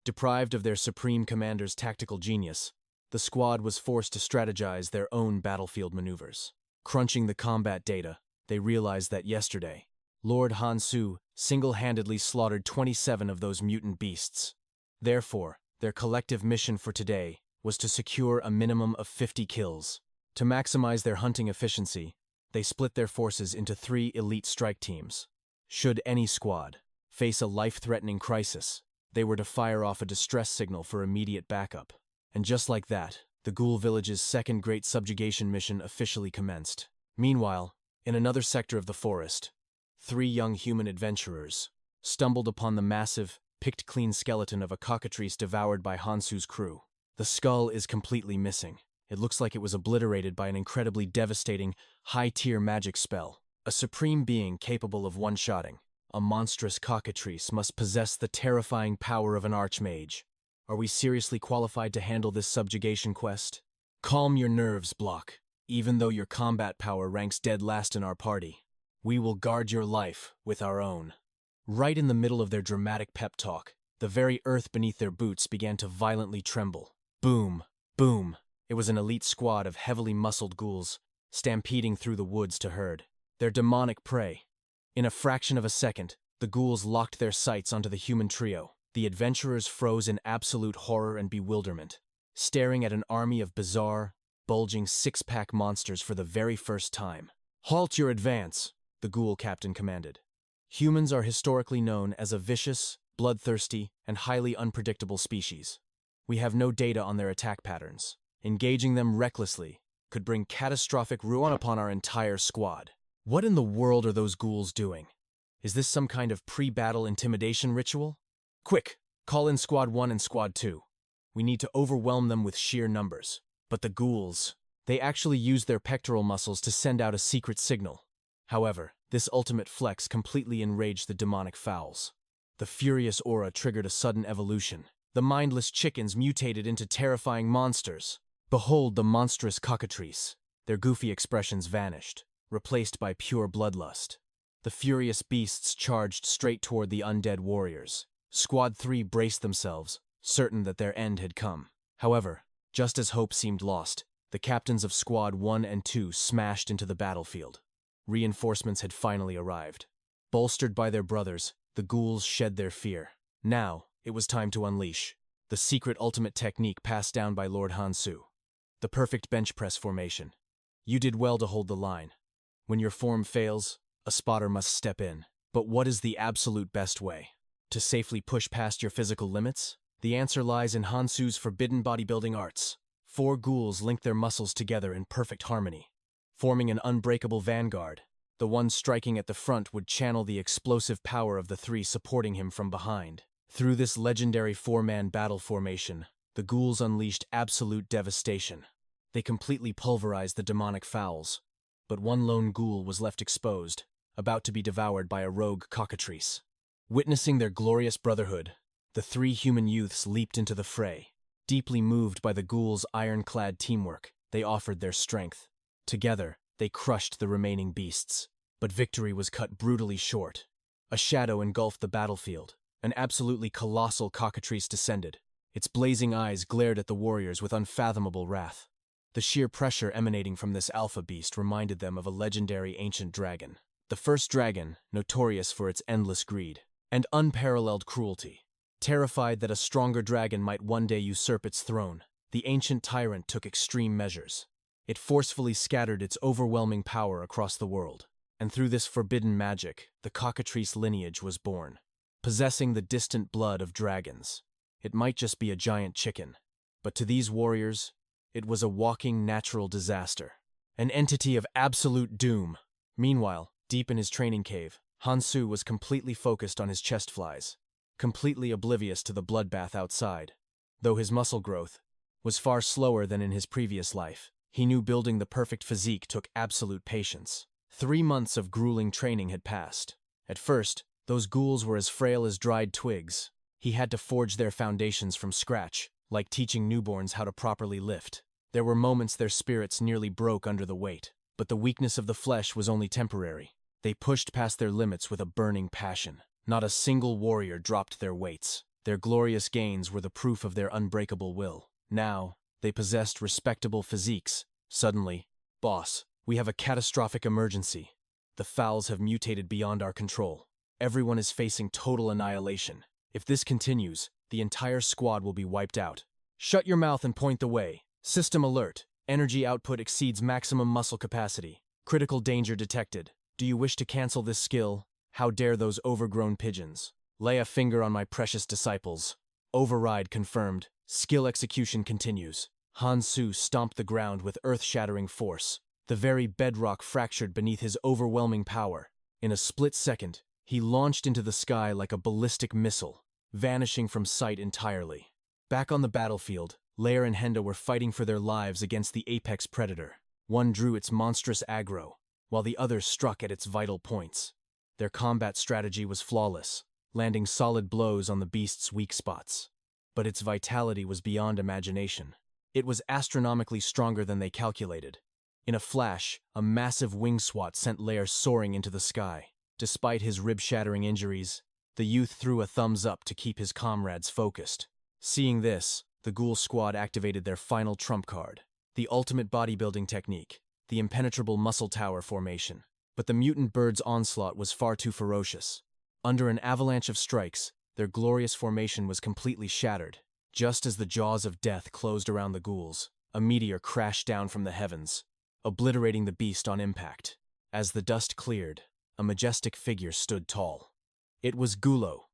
S1: Deprived of their supreme commander's tactical genius, the squad was forced to strategize their own battlefield maneuvers. Crunching the combat data, they realized that yesterday, Lord Hansu single-handedly slaughtered 27 of those mutant beasts. Therefore, their collective mission for today was to secure a minimum of 50 kills. To maximize their hunting efficiency, they split their forces into 3 elite strike teams. Should any squad face a life-threatening crisis, they were to fire off a distress signal for immediate backup. And just like that, the Ghoul Village's second great subjugation mission officially commenced. Meanwhile, in another sector of the forest, 3 young human adventurers stumbled upon the massive, picked-clean skeleton of a cockatrice devoured by Hansu's crew. The skull is completely missing. It looks like it was obliterated by an incredibly devastating, high-tier magic spell. A supreme being capable of one-shotting a monstrous cockatrice must possess the terrifying power of an archmage. Are we seriously qualified to handle this subjugation quest? Calm your nerves, Block. Even though your combat power ranks dead last in our party, we will guard your life with our own. Right in the middle of their dramatic pep talk, the very earth beneath their boots began to violently tremble. Boom, boom. It was an elite squad of heavily muscled ghouls, stampeding through the woods to herd their demonic prey. In a fraction of a second, the ghouls locked their sights onto the human trio. The adventurers froze in absolute horror and bewilderment, staring at an army of bizarre, bulging six-pack monsters for the very first time. "Halt your advance," the ghoul captain commanded. Humans are historically known as a vicious, bloodthirsty, and highly unpredictable species. We have no data on their attack patterns. Engaging them recklessly could bring catastrophic ruin upon our entire squad. What in the world are those ghouls doing? Is this some kind of pre-battle intimidation ritual? Quick, call in Squad 1 and Squad 2. We need to overwhelm them with sheer numbers. But the ghouls, they actually used their pectoral muscles to send out a secret signal. However, this ultimate flex completely enraged the demonic fowls. The furious aura triggered a sudden evolution. The mindless chickens mutated into terrifying monsters. Behold the monstrous cockatrice. Their goofy expressions vanished, replaced by pure bloodlust. The furious beasts charged straight toward the undead warriors. Squad 3 braced themselves, certain that their end had come. However, just as hope seemed lost, the captains of Squad 1 and 2 smashed into the battlefield. Reinforcements had finally arrived. Bolstered by their brothers, the ghouls shed their fear. Now, it was time to unleash the secret ultimate technique passed down by Lord Hansu. The perfect bench press formation. You did well to hold the line. When your form fails, a spotter must step in. But what is the absolute best way? To safely push past your physical limits? The answer lies in Hansu's forbidden bodybuilding arts. 4 ghouls link their muscles together in perfect harmony, forming an unbreakable vanguard. The one striking at the front would channel the explosive power of the 3 supporting him from behind. Through this legendary 4-man battle formation, the ghouls unleashed absolute devastation. They completely pulverized the demonic fowls, but one lone ghoul was left exposed, about to be devoured by a rogue cockatrice. Witnessing their glorious brotherhood, the 3 human youths leaped into the fray. Deeply moved by the ghouls' ironclad teamwork, they offered their strength. Together, they crushed the remaining beasts. But victory was cut brutally short. A shadow engulfed the battlefield. An absolutely colossal cockatrice descended. Its blazing eyes glared at the warriors with unfathomable wrath. The sheer pressure emanating from this alpha beast reminded them of a legendary ancient dragon. The first dragon, notorious for its endless greed and unparalleled cruelty. Terrified that a stronger dragon might one day usurp its throne, the ancient tyrant took extreme measures. It forcefully scattered its overwhelming power across the world, and through this forbidden magic, the cockatrice lineage was born. Possessing the distant blood of dragons, it might just be a giant chicken, but to these warriors, it was a walking natural disaster, an entity of absolute doom. Meanwhile, deep in his training cave, Hansu was completely focused on his chest flies, completely oblivious to the bloodbath outside. Though his muscle growth was far slower than in his previous life, he knew building the perfect physique took absolute patience. 3 months of grueling training had passed. At first, those ghouls were as frail as dried twigs. He had to forge their foundations from scratch, like teaching newborns how to properly lift. There were moments their spirits nearly broke under the weight, but the weakness of the flesh was only temporary. They pushed past their limits with a burning passion. Not a single warrior dropped their weights. Their glorious gains were the proof of their unbreakable will. Now, they possessed respectable physiques. Suddenly, "Boss, we have a catastrophic emergency. The fowls have mutated beyond our control. Everyone is facing total annihilation. If this continues, the entire squad will be wiped out. Shut your mouth and point the way. System alert. Energy output exceeds maximum muscle capacity. Critical danger detected. Do you wish to cancel this skill? How dare those overgrown pigeons? Lay a finger on my precious disciples." Override confirmed. Skill execution continues. Hansu stomped the ground with earth-shattering force. The very bedrock fractured beneath his overwhelming power. In a split second, he launched into the sky like a ballistic missile, vanishing from sight entirely. Back on the battlefield, Lair and Henda were fighting for their lives against the apex predator. One drew its monstrous aggro, while the other struck at its vital points. Their combat strategy was flawless, landing solid blows on the beast's weak spots. But its vitality was beyond imagination. It was astronomically stronger than they calculated. In a flash, a massive wing swat sent Lair soaring into the sky. Despite his rib-shattering injuries, the youth threw a thumbs up to keep his comrades focused. Seeing this, the ghoul squad activated their final trump card, the ultimate bodybuilding technique, the impenetrable muscle tower formation. But the mutant bird's onslaught was far too ferocious. Under an avalanche of strikes, their glorious formation was completely shattered. Just as the jaws of death closed around the ghouls, a meteor crashed down from the heavens, obliterating the beast on impact. As the dust cleared, a majestic figure stood tall. It was 𝐒𝐿.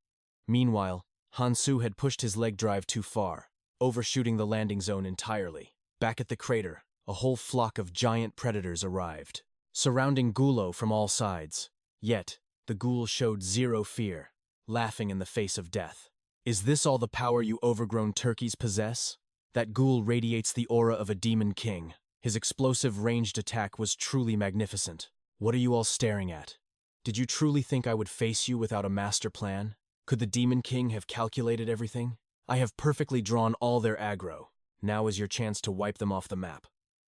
S1: Meanwhile, Hansu had pushed his leg drive too far, overshooting the landing zone entirely. Back at the crater, a whole flock of giant predators arrived, surrounding 𝐒𝐿 from all sides. Yet, the ghoul showed zero fear, laughing in the face of death. "Is this all the power you overgrown turkeys possess?" That ghoul radiates the aura of a demon king. His explosive ranged attack was truly magnificent. "What are you all staring at? Did you truly think I would face you without a master plan? Could the Demon King have calculated everything? I have perfectly drawn all their aggro. Now is your chance to wipe them off the map.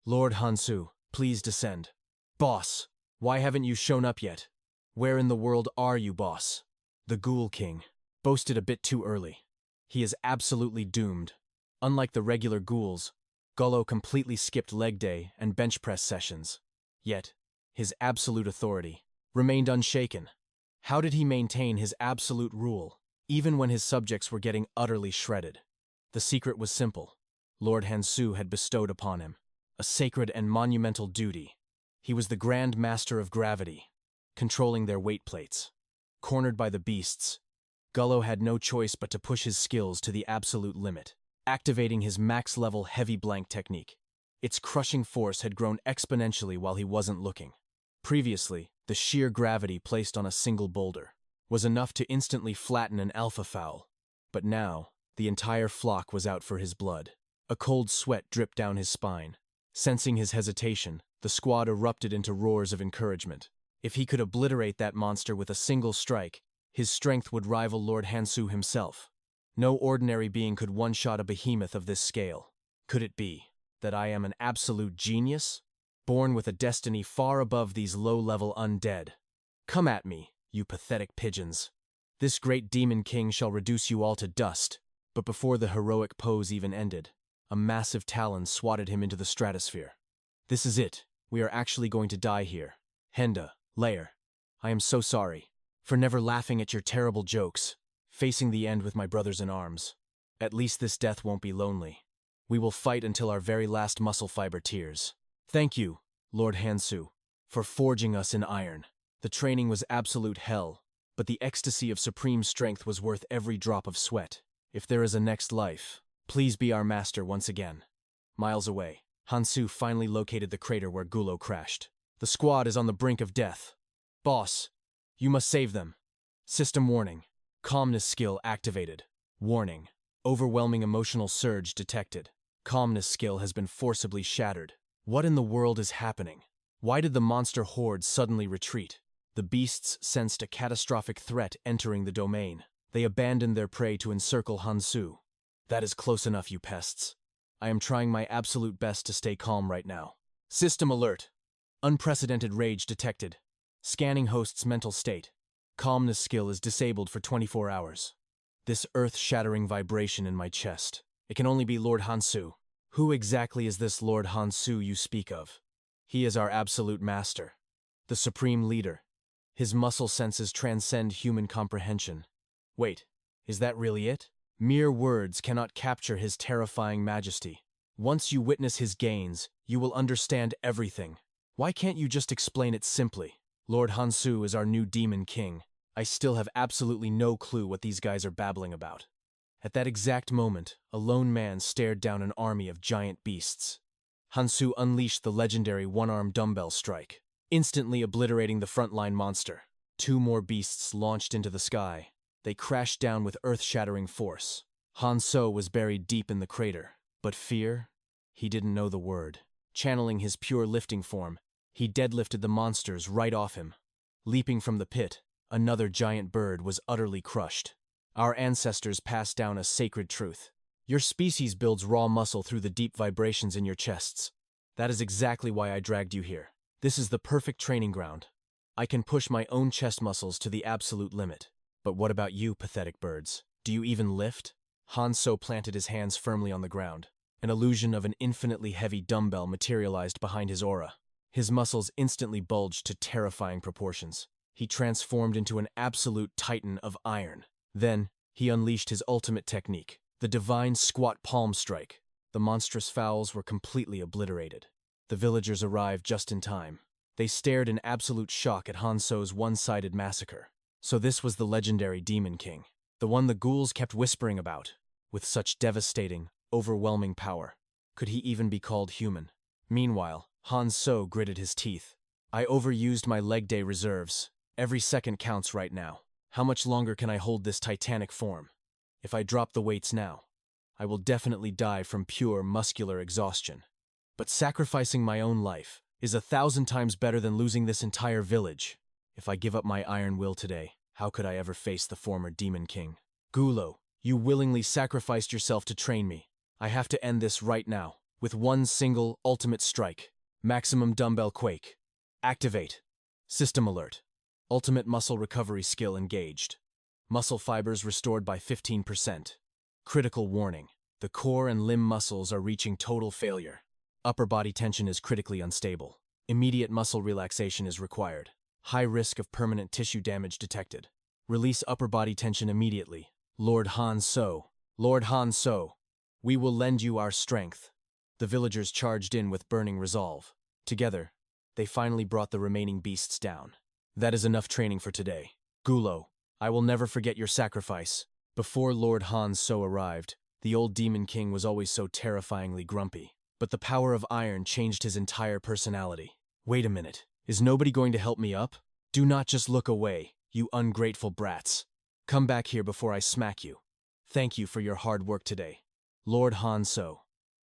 S1: Lord Hansu, please descend." "Boss, why haven't you shown up yet? Where in the world are you, boss?" The Ghoul King boasted a bit too early. He is absolutely doomed. Unlike the regular ghouls, 𝐒𝐿 completely skipped leg day and bench press sessions. Yet, his absolute authority remained unshaken. How did he maintain his absolute rule, even when his subjects were getting utterly shredded? The secret was simple. Lord Hansu had bestowed upon him a sacred and monumental duty. He was the Grand Master of Gravity, controlling their weight plates. Cornered by the beasts, 𝐒𝐭𝐬 had no choice but to push his skills to the absolute limit, activating his max-level heavy blank technique. Its crushing force had grown exponentially while he wasn't looking. Previously, the sheer gravity placed on a single boulder was enough to instantly flatten an alpha fowl. But now, the entire flock was out for his blood. A cold sweat dripped down his spine. Sensing his hesitation, the squad erupted into roars of encouragement. If he could obliterate that monster with a single strike, his strength would rival Lord Hansu himself. No ordinary being could one-shot a behemoth of this scale. Could it be that I am an absolute genius, born with a destiny far above these low-level undead? Come at me, you pathetic pigeons. This great demon king shall reduce you all to dust. But before the heroic pose even ended, a massive talon swatted him into the stratosphere. This is it. We are actually going to die here. Henda, Lair, I am so sorry for never laughing at your terrible jokes, facing the end with my brothers in arms. At least this death won't be lonely. We will fight until our very last muscle fiber tears. Thank you, Lord Hansu, for forging us in iron. The training was absolute hell, but the ecstasy of supreme strength was worth every drop of sweat. If there is a next life, please be our master once again. Miles away, Hansu finally located the crater where 𝐒𝐭𝐬 crashed. The squad is on the brink of death. Boss, you must save them. System warning. Calmness skill activated. Warning. Overwhelming emotional surge detected. Calmness skill has been forcibly shattered. What in the world is happening? Why did the monster horde suddenly retreat? The beasts sensed a catastrophic threat entering the domain. They abandoned their prey to encircle Hansu. That is close enough, you pests. I am trying my absolute best to stay calm right now. System alert. Unprecedented rage detected. Scanning host's mental state. Calmness skill is disabled for 24 hours. This earth-shattering vibration in my chest. It can only be Lord Hansu. Who exactly is this Lord Hansu you speak of? He is our absolute master. The supreme leader. His muscle senses transcend human comprehension. Wait, is that really it? Mere words cannot capture his terrifying majesty. Once you witness his gains, you will understand everything. Why can't you just explain it simply? Lord Hansu is our new demon king. I still have absolutely no clue what these guys are babbling about. At that exact moment, a lone man stared down an army of giant beasts. Hansu unleashed the legendary one-arm dumbbell strike, instantly obliterating the frontline monster. Two more beasts launched into the sky. They crashed down with earth-shattering force. Hansu was buried deep in the crater. But fear? He didn't know the word. Channeling his pure lifting form, he deadlifted the monsters right off him. Leaping from the pit, another giant bird was utterly crushed. Our ancestors passed down a sacred truth. Your species builds raw muscle through the deep vibrations in your chests. That is exactly why I dragged you here. This is the perfect training ground. I can push my own chest muscles to the absolute limit. But what about you, pathetic birds? Do you even lift? Hansu planted his hands firmly on the ground. An illusion of an infinitely heavy dumbbell materialized behind his aura. His muscles instantly bulged to terrifying proportions. He transformed into an absolute titan of iron. Then, he unleashed his ultimate technique, the divine squat palm strike. The monstrous fowls were completely obliterated. The villagers arrived just in time. They stared in absolute shock at Hansu's one-sided massacre. So this was the legendary Demon King, the one the ghouls kept whispering about, with such devastating, overwhelming power. Could he even be called human? Meanwhile, Hansu gritted his teeth. I overused my leg day reserves. Every second counts right now. How much longer can I hold this titanic form? If I drop the weights now, I will definitely die from pure muscular exhaustion. But sacrificing my own life is 1,000 times better than losing this entire village. If I give up my iron will today, how could I ever face the former Demon King? 𝐒𝐭𝐬, you willingly sacrificed yourself to train me. I have to end this right now, with one single, ultimate strike. Maximum dumbbell quake. Activate. System alert. Ultimate muscle recovery skill engaged. Muscle fibers restored by 15%. Critical warning. The core and limb muscles are reaching total failure. Upper body tension is critically unstable. Immediate muscle relaxation is required. High risk of permanent tissue damage detected. Release upper body tension immediately. Lord Hansu. Lord Hansu. We will lend you our strength. The villagers charged in with burning resolve. Together, they finally brought the remaining beasts down. That is enough training for today. 𝐒𝐭𝐬, I will never forget your sacrifice. Before Lord 𝐿𝐿𝐴 arrived, the old Demon King was always so terrifyingly grumpy. But the power of iron changed his entire personality. Wait a minute. Is nobody going to help me up? Do not just look away, you ungrateful brats. Come back here before I smack you. Thank you for your hard work today. Lord 𝐿𝐴.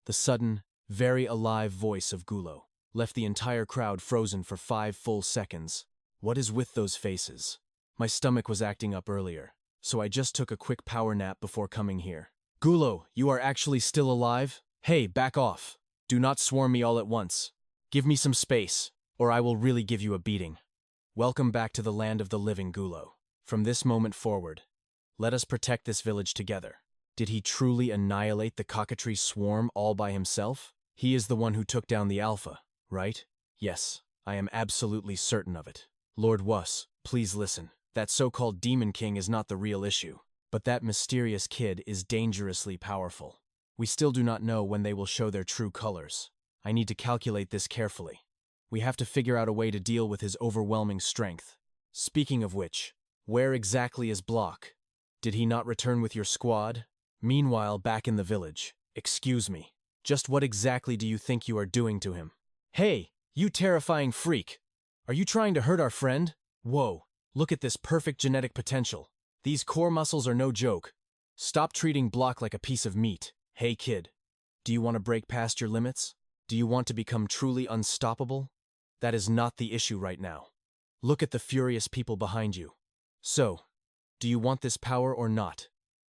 S1: The sudden, very alive voice of 𝐒𝐿𝐴 left the entire crowd frozen for 5 full seconds. What is with those faces? My stomach was acting up earlier, so I just took a quick power nap before coming here. 𝐒𝐿𝐴, you are actually still alive? Hey, back off. Do not swarm me all at once. Give me some space, or I will really give you a beating. Welcome back to the land of the living, 𝐒𝐿𝐴. From this moment forward, let us protect this village together. Did he truly annihilate the cockatrice swarm all by himself? He is the one who took down the alpha, right? Yes, I am absolutely certain of it. Lord 𝐿𝐴, please listen. That so-called Demon King is not the real issue, but that mysterious kid is dangerously powerful. We still do not know when they will show their true colors. I need to calculate this carefully. We have to figure out a way to deal with his overwhelming strength. Speaking of which, where exactly is 𝐿𝐴? Did he not return with your squad? Meanwhile, back in the village. Excuse me, just what exactly do you think you are doing to him? Hey, you terrifying freak! Are you trying to hurt our friend? Whoa, look at this perfect genetic potential. These core muscles are no joke. Stop treating 𝐿𝐴 like a piece of meat. Hey kid, do you want to break past your limits? Do you want to become truly unstoppable? That is not the issue right now. Look at the furious people behind you. So, do you want this power or not?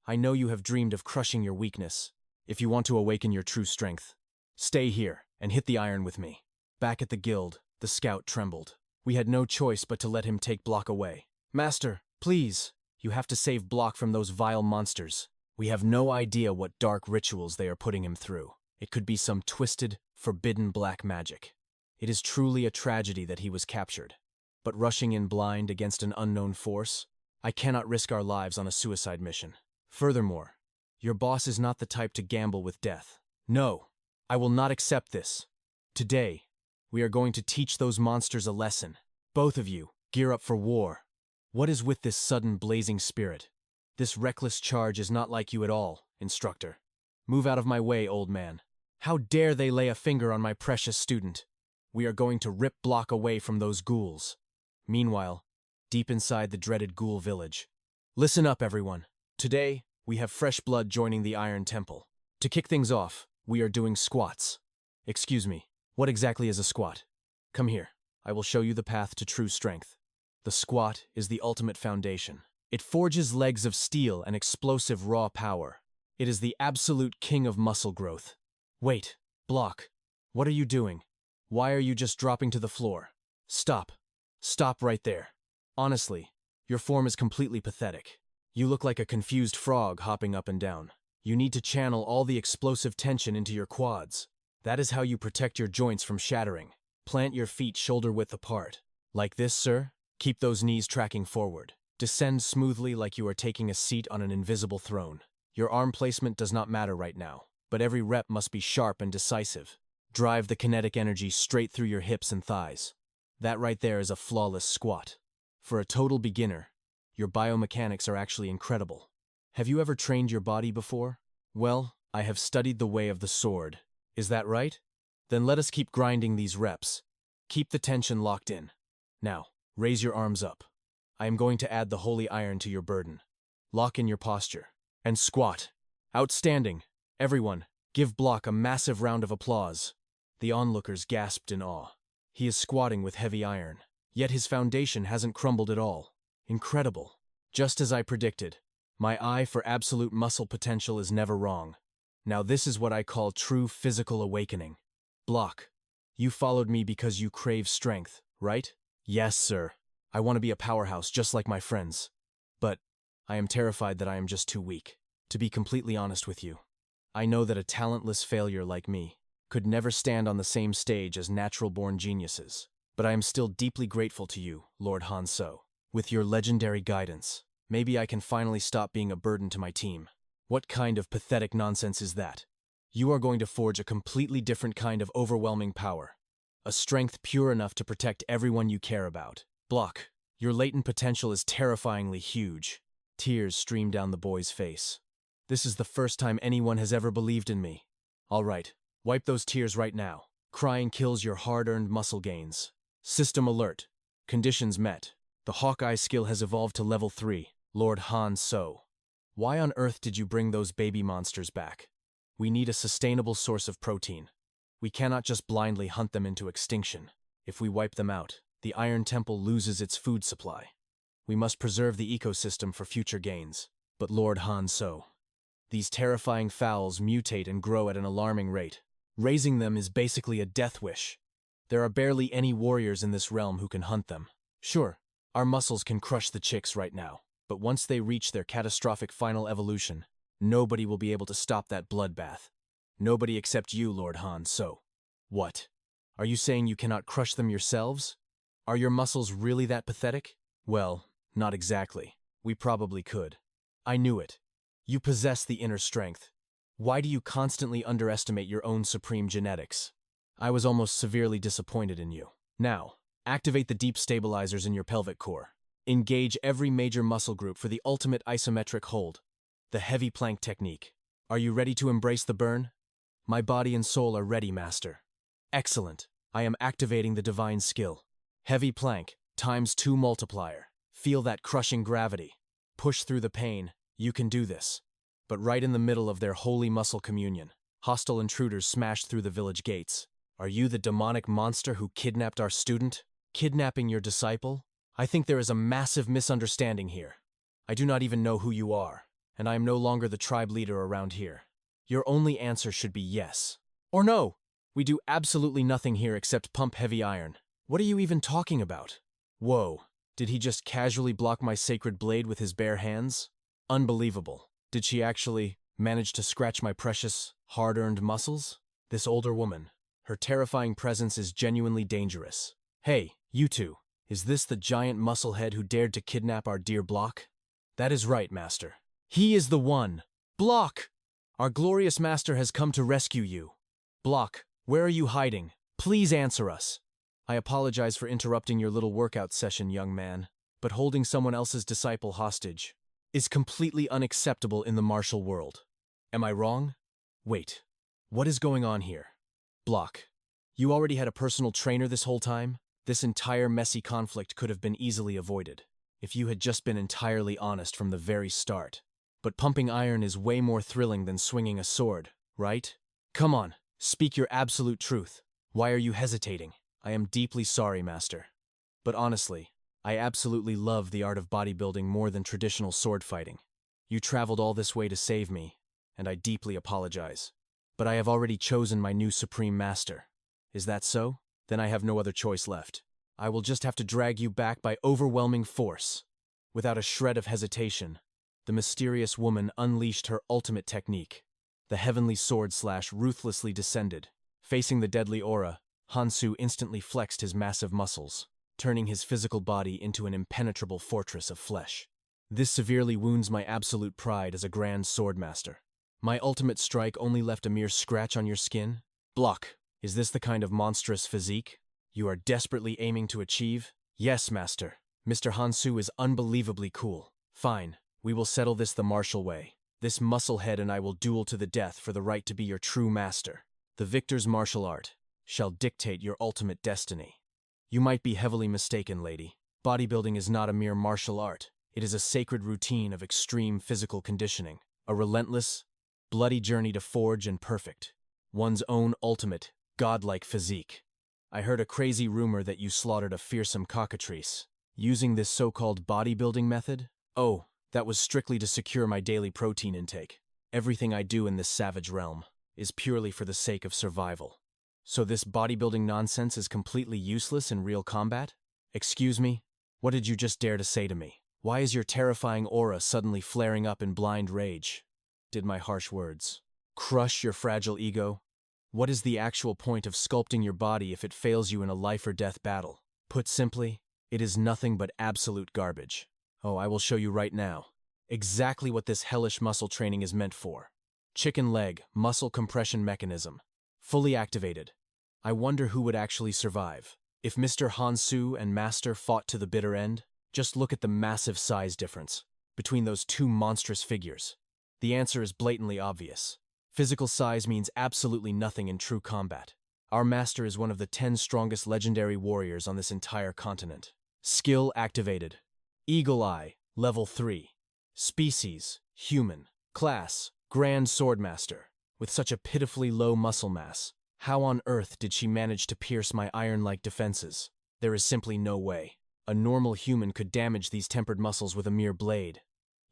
S1: I know you have dreamed of crushing your weakness. If you want to awaken your true strength, stay here and hit the iron with me. Back at the guild, the scout trembled. We had no choice but to let him take 𝐿𝐴 away. Master, please, you have to save 𝐿𝐴 from those vile monsters. We have no idea what dark rituals they are putting him through. It could be some twisted, forbidden black magic. It is truly a tragedy that he was captured. But rushing in blind against an unknown force, I cannot risk our lives on a suicide mission. Furthermore, your boss is not the type to gamble with death. No, I will not accept this. Today, we are going to teach those monsters a lesson. Both of you, gear up for war. What is with this sudden blazing spirit? This reckless charge is not like you at all, instructor. Move out of my way, old man. How dare they lay a finger on my precious student? We are going to rip 𝐿𝐴 away from those ghouls. Meanwhile, deep inside the dreaded ghoul village. Listen up, everyone. Today, we have fresh blood joining the Iron Temple. To kick things off, we are doing squats. Excuse me, what exactly is a squat? Come here, I will show you the path to true strength. The squat is the ultimate foundation. It forges legs of steel and explosive raw power. It is the absolute king of muscle growth. Wait, 𝐿𝐴, what are you doing? Why are you just dropping to the floor? Stop. Stop right there. Honestly, your form is completely pathetic. You look like a confused frog hopping up and down. You need to channel all the explosive tension into your quads. That is how you protect your joints from shattering. Plant your feet shoulder-width apart. Like this, sir. Keep those knees tracking forward. Descend smoothly like you are taking a seat on an invisible throne. Your arm placement does not matter right now, but every rep must be sharp and decisive. Drive the kinetic energy straight through your hips and thighs. That right there is a flawless squat. For a total beginner, your biomechanics are actually incredible. Have you ever trained your body before? Well, I have studied the way of the sword. Is that right? Then let us keep grinding these reps. Keep the tension locked in. Now, raise your arms up. I am going to add the holy iron to your burden. Lock in your posture. And squat. Outstanding. Everyone, give 𝐿𝐴 a massive round of applause. The onlookers gasped in awe. He is squatting with heavy iron. Yet his foundation hasn't crumbled at all. Incredible. Just as I predicted. My eye for absolute muscle potential is never wrong. Now this is what I call true physical awakening. 𝐿𝐴, you followed me because you crave strength, right? Yes, sir. I want to be a powerhouse just like my friends. But I am terrified that I am just too weak. To be completely honest with you, I know that a talentless failure like me could never stand on the same stage as natural-born geniuses. But I am still deeply grateful to you, Lord 𝐿𝐴. With your legendary guidance, maybe I can finally stop being a burden to my team. What kind of pathetic nonsense is that? You are going to forge a completely different kind of overwhelming power. A strength pure enough to protect everyone you care about. 𝐿𝐴, Your latent potential is terrifyingly huge. Tears streamed down the boy's face. This is the first time anyone has ever believed in me. All right, wipe those tears right now. Crying kills your hard-earned muscle gains. System alert. Conditions met. The Hawkeye skill has evolved to level 3, Lord Han So. Why on earth did you bring those baby monsters back? We need a sustainable source of protein. We cannot just blindly hunt them into extinction. If we wipe them out, the Iron Temple loses its food supply. We must preserve the ecosystem for future gains. But Lord Han So, these terrifying fowls mutate and grow at an alarming rate. Raising them is basically a death wish. There are barely any warriors in this realm who can hunt them. Sure, our muscles can crush the chicks right now, but once they reach their catastrophic final evolution, nobody will be able to stop that bloodbath. Nobody except you, Lord Han So. What? Are you saying you cannot crush them yourselves? Are your muscles really that pathetic? Well, not exactly. We probably could. I knew it. You possess the inner strength. Why do you constantly underestimate your own supreme genetics? I was almost severely disappointed in you. Now, activate the deep stabilizers in your pelvic core. Engage every major muscle group for the ultimate isometric hold, the heavy plank technique. Are you ready to embrace the burn? My body and soul are ready, Master. Excellent. I am activating the divine skill. Heavy plank, ×2 multiplier. Feel that crushing gravity. Push through the pain. You can do this. But right in the middle of their holy muscle communion, hostile intruders smashed through the village gates. Are you the demonic monster who kidnapped our student? Kidnapping your disciple? I think there is a massive misunderstanding here. I do not even know who you are, and I am no longer the tribe leader around here. Your only answer should be yes. Or no. We do absolutely nothing here except pump heavy iron. What are you even talking about? Whoa, did he just casually block my sacred blade with his bare hands? Unbelievable. Did she actually manage to scratch my precious, hard-earned muscles? This older woman, her terrifying presence is genuinely dangerous. Hey, you two, is this the giant musclehead who dared to kidnap our dear Block? That is right, Master. He is the one. Block! Our glorious Master has come to rescue you. Block, where are you hiding? Please answer us. I apologize for interrupting your little workout session, young man, but holding someone else's disciple hostage is completely unacceptable in the martial world. Am I wrong? Wait, what is going on here? Block, you already had a personal trainer this whole time? This entire messy conflict could have been easily avoided if you had just been entirely honest from the very start. But pumping iron is way more thrilling than swinging a sword, right? Come on, speak your absolute truth. Why are you hesitating? I am deeply sorry, Master. But honestly, I absolutely love the art of bodybuilding more than traditional sword fighting. You traveled all this way to save me, and I deeply apologize. But I have already chosen my new Supreme Master. Is that so? Then I have no other choice left. I will just have to drag you back by overwhelming force. Without a shred of hesitation, the mysterious woman unleashed her ultimate technique. The heavenly sword slash ruthlessly descended. Facing the deadly aura, Hansu instantly flexed his massive muscles, turning his physical body into an impenetrable fortress of flesh. This severely wounds my absolute pride as a grand swordmaster. My ultimate strike only left a mere scratch on your skin? Block, is this the kind of monstrous physique you are desperately aiming to achieve? Yes, Master. Mr. Hansu is unbelievably cool. Fine, we will settle this the martial way. This musclehead and I will duel to the death for the right to be your true master. The victor's martial art shall dictate your ultimate destiny. You might be heavily mistaken, lady. Bodybuilding is not a mere martial art. It is a sacred routine of extreme physical conditioning, a relentless, bloody journey to forge and perfect one's own ultimate, godlike physique. I heard a crazy rumor that you slaughtered a fearsome cockatrice using this so-called bodybuilding method? Oh, that was strictly to secure my daily protein intake. Everything I do in this savage realm is purely for the sake of survival. So this bodybuilding nonsense is completely useless in real combat? Excuse me? What did you just dare to say to me? Why is your terrifying aura suddenly flaring up in blind rage? Did my harsh words crush your fragile ego? What is the actual point of sculpting your body if it fails you in a life-or-death battle? Put simply, it is nothing but absolute garbage. Oh, I will show you right now exactly what this hellish muscle training is meant for. Chicken leg, muscle compression mechanism. Fully activated. I wonder who would actually survive. If Mr. Hansu and Master fought to the bitter end, Just look at the massive size difference between those two monstrous figures. The answer is blatantly obvious. Physical size means absolutely nothing in true combat. Our master is one of the 10 strongest legendary warriors on this entire continent. Skill activated. Eagle Eye, level 3. Species, human. Class, Grand Swordmaster. With such a pitifully low muscle mass, how on earth did she manage to pierce my iron-like defenses? There is simply no way. A normal human could damage these tempered muscles with a mere blade.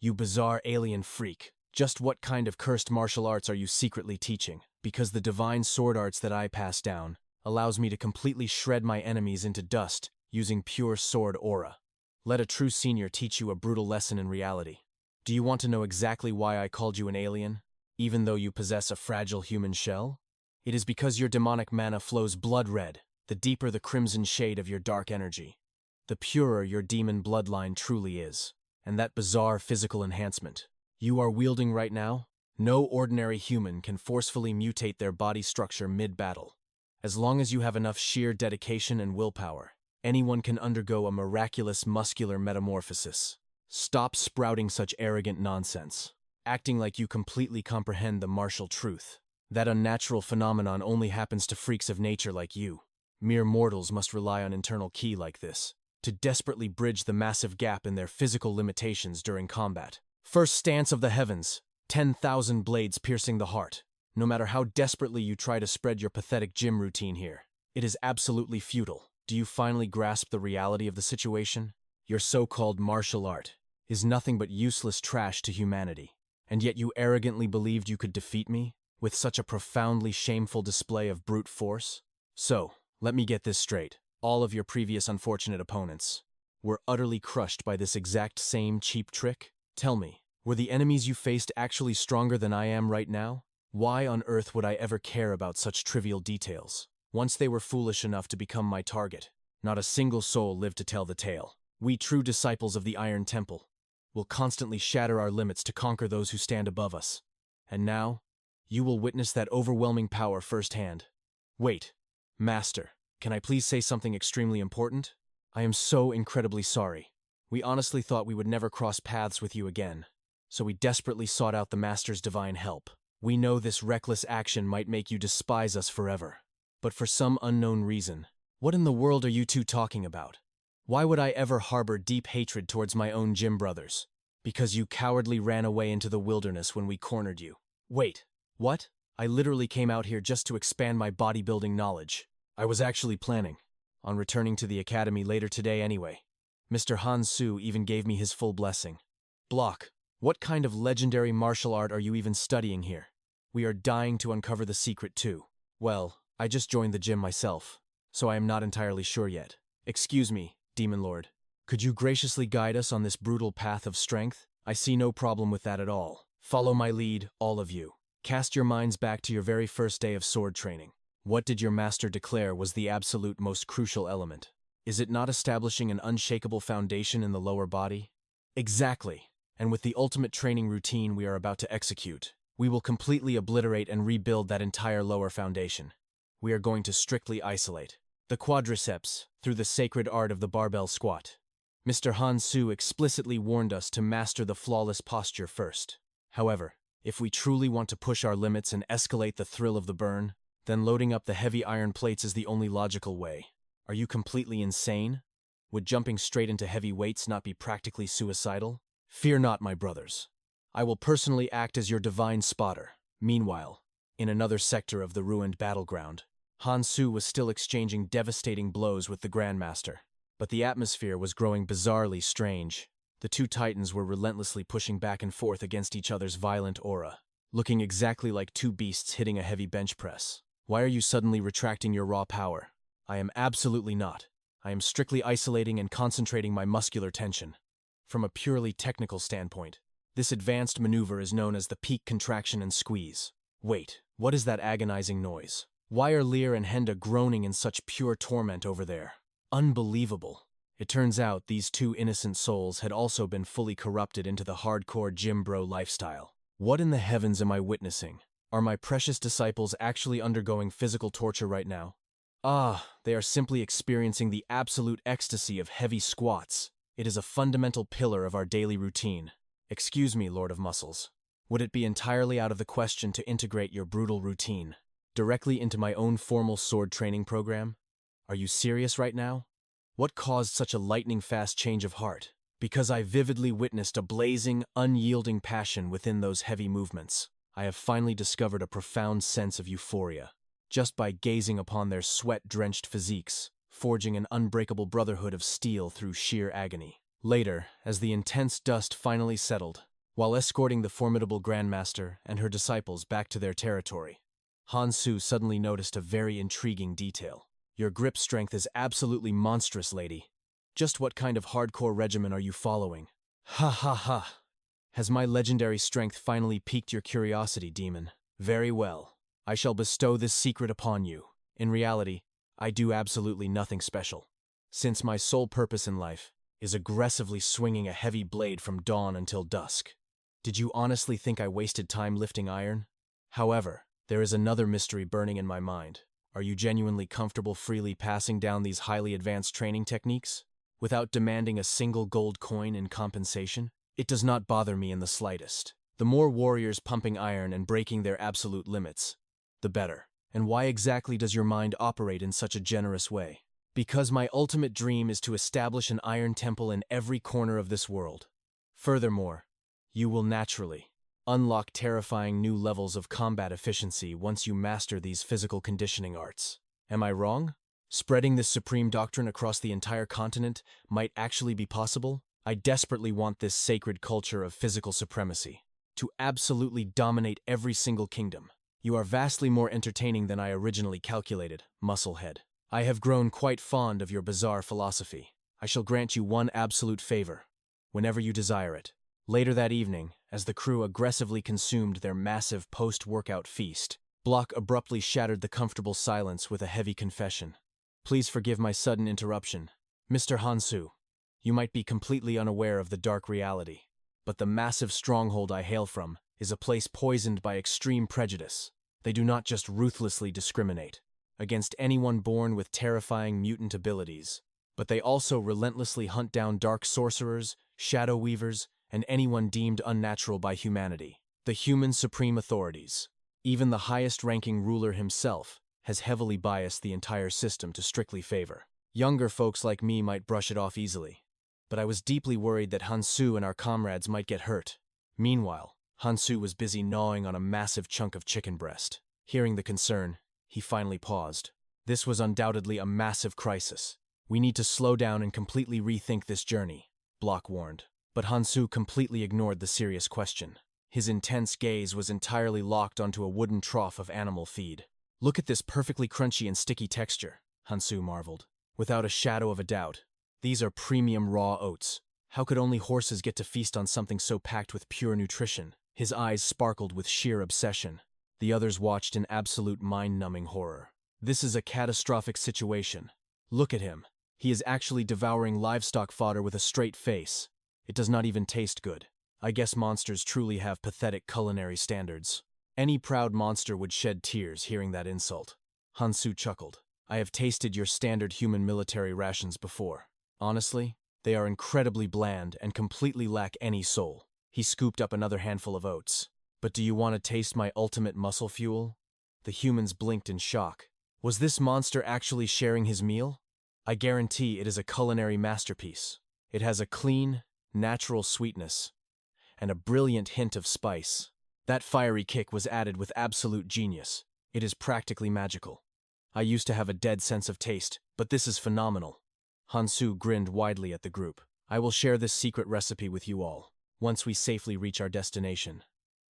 S1: You bizarre alien freak. Just what kind of cursed martial arts are you secretly teaching? Because the divine sword arts that I pass down allows me to completely shred my enemies into dust using pure sword aura. Let a true senior teach you a brutal lesson in reality. Do you want to know exactly why I called you an alien, even though you possess a fragile human shell? It is because your demonic mana flows blood red, the deeper the crimson shade of your dark energy. The purer your demon bloodline truly is, and that bizarre physical enhancement you are wielding right now, no ordinary human can forcefully mutate their body structure mid-battle. As long as you have enough sheer dedication and willpower, anyone can undergo a miraculous muscular metamorphosis. Stop sprouting such arrogant nonsense, acting like you completely comprehend the martial truth. That unnatural phenomenon only happens to freaks of nature like you. Mere mortals must rely on internal ki like this to desperately bridge the massive gap in their physical limitations during combat. First stance of the heavens, 10,000 blades piercing the heart. No matter how desperately you try to spread your pathetic gym routine here, it is absolutely futile. Do you finally grasp the reality of the situation? Your so-called martial art is nothing but useless trash to humanity, and yet you arrogantly believed you could defeat me with such a profoundly shameful display of brute force? So, let me get this straight. All of your previous unfortunate opponents were utterly crushed by this exact same cheap trick? Tell me, were the enemies you faced actually stronger than I am right now? Why on earth would I ever care about such trivial details? Once they were foolish enough to become my target, not a single soul lived to tell the tale. We true disciples of the Iron Temple will constantly shatter our limits to conquer those who stand above us. And now, you will witness that overwhelming power firsthand. Wait, Master, can I please say something extremely important? I am so incredibly sorry. We honestly thought we would never cross paths with you again, so we desperately sought out the Master's divine help. We know this reckless action might make you despise us forever, but for some unknown reason, what in the world are you two talking about? Why would I ever harbor deep hatred towards my own gym brothers? Because you cowardly ran away into the wilderness when we cornered you. Wait, what? I literally came out here just to expand my bodybuilding knowledge. I was actually planning on returning to the academy later today anyway. Mr. Han Su even gave me his full blessing. Block, what kind of legendary martial art are you even studying here? We are dying to uncover the secret too. Well, I just joined the gym myself, so I am not entirely sure yet. Excuse me, Demon Lord. Could you graciously guide us on this brutal path of strength? I see no problem with that at all. Follow my lead, all of you. Cast your minds back to your very first day of sword training. What did your master declare was the absolute most crucial element? Is it not establishing an unshakable foundation in the lower body? Exactly. And with the ultimate training routine we are about to execute, we will completely obliterate and rebuild that entire lower foundation. We are going to strictly isolate the quadriceps through the sacred art of the barbell squat. Mr. Han Su explicitly warned us to master the flawless posture first. However, if we truly want to push our limits and escalate the thrill of the burn, then loading up the heavy iron plates is the only logical way. Are you completely insane? Would jumping straight into heavy weights not be practically suicidal? Fear not, my brothers. I will personally act as your divine spotter. Meanwhile, in another sector of the ruined battleground, Han Su was still exchanging devastating blows with the Grandmaster. But the atmosphere was growing bizarrely strange. The two titans were relentlessly pushing back and forth against each other's violent aura, looking exactly like two beasts hitting a heavy bench press. Why are you suddenly retracting your raw power? I am absolutely not. I am strictly isolating and concentrating my muscular tension. From a purely technical standpoint, this advanced maneuver is known as the peak contraction and squeeze. Wait, what is that agonizing noise? Why are Lear and Henda groaning in such pure torment over there? Unbelievable. It turns out these two innocent souls had also been fully corrupted into the hardcore gym bro lifestyle. What in the heavens am I witnessing? Are my precious disciples actually undergoing physical torture right now? Ah, they are simply experiencing the absolute ecstasy of heavy squats. It is a fundamental pillar of our daily routine. Excuse me, Lord of Muscles. Would it be entirely out of the question to integrate your brutal routine directly into my own formal sword training program? Are you serious right now? What caused such a lightning-fast change of heart? Because I vividly witnessed a blazing, unyielding passion within those heavy movements. I have finally discovered a profound sense of euphoria, just by gazing upon their sweat-drenched physiques, forging an unbreakable brotherhood of steel through sheer agony. Later, as the intense dust finally settled, while escorting the formidable Grandmaster and her disciples back to their territory, Hansu suddenly noticed a very intriguing detail. Your grip strength is absolutely monstrous, lady. Just what kind of hardcore regimen are you following? Ha ha ha! Has my legendary strength finally piqued your curiosity, demon? Very well. I shall bestow this secret upon you. In reality, I do absolutely nothing special, since my sole purpose in life is aggressively swinging a heavy blade from dawn until dusk. Did you honestly think I wasted time lifting iron? However, there is another mystery burning in my mind. Are you genuinely comfortable freely passing down these highly advanced training techniques without demanding a single gold coin in compensation? It does not bother me in the slightest. The more warriors pumping iron and breaking their absolute limits, the better. And why exactly does your mind operate in such a generous way? Because my ultimate dream is to establish an iron temple in every corner of this world. Furthermore, you will naturally unlock terrifying new levels of combat efficiency once you master these physical conditioning arts. Am I wrong? Spreading this supreme doctrine across the entire continent might actually be possible? I desperately want this sacred culture of physical supremacy to absolutely dominate every single kingdom. You are vastly more entertaining than I originally calculated, Musclehead. I have grown quite fond of your bizarre philosophy. I shall grant you one absolute favor, whenever you desire it. Later that evening, as the crew aggressively consumed their massive post-workout feast, Block abruptly shattered the comfortable silence with a heavy confession. Please forgive my sudden interruption. Mr. Hansu, you might be completely unaware of the dark reality, but the massive stronghold I hail from is a place poisoned by extreme prejudice. They do not just ruthlessly discriminate against anyone born with terrifying mutant abilities, but they also relentlessly hunt down dark sorcerers, shadow weavers, and anyone deemed unnatural by humanity. The human supreme authorities, even the highest-ranking ruler himself, has heavily biased the entire system to strictly favor. Younger folks like me might brush it off easily, but I was deeply worried that Hansu and our comrades might get hurt. Meanwhile, Hansu was busy gnawing on a massive chunk of chicken breast. Hearing the concern, he finally paused. This was undoubtedly a massive crisis. We need to slow down and completely rethink this journey, Block warned. But Hansu completely ignored the serious question. His intense gaze was entirely locked onto a wooden trough of animal feed. Look at this perfectly crunchy and sticky texture, Hansu marveled. Without a shadow of a doubt, these are premium raw oats. How could only horses get to feast on something so packed with pure nutrition? His eyes sparkled with sheer obsession. The others watched in absolute mind-numbing horror. This is a catastrophic situation. Look at him. He is actually devouring livestock fodder with a straight face. It does not even taste good. I guess monsters truly have pathetic culinary standards. Any proud monster would shed tears hearing that insult. Hansu chuckled. I have tasted your standard human military rations before. Honestly, they are incredibly bland and completely lack any soul. He scooped up another handful of oats. But do you want to taste my ultimate muscle fuel? The humans blinked in shock. Was this monster actually sharing his meal? I guarantee it is a culinary masterpiece. It has a clean, natural sweetness, and a brilliant hint of spice. That fiery kick was added with absolute genius. It is practically magical. I used to have a dead sense of taste, but this is phenomenal. Hansu grinned widely at the group. I will share this secret recipe with you all, once we safely reach our destination.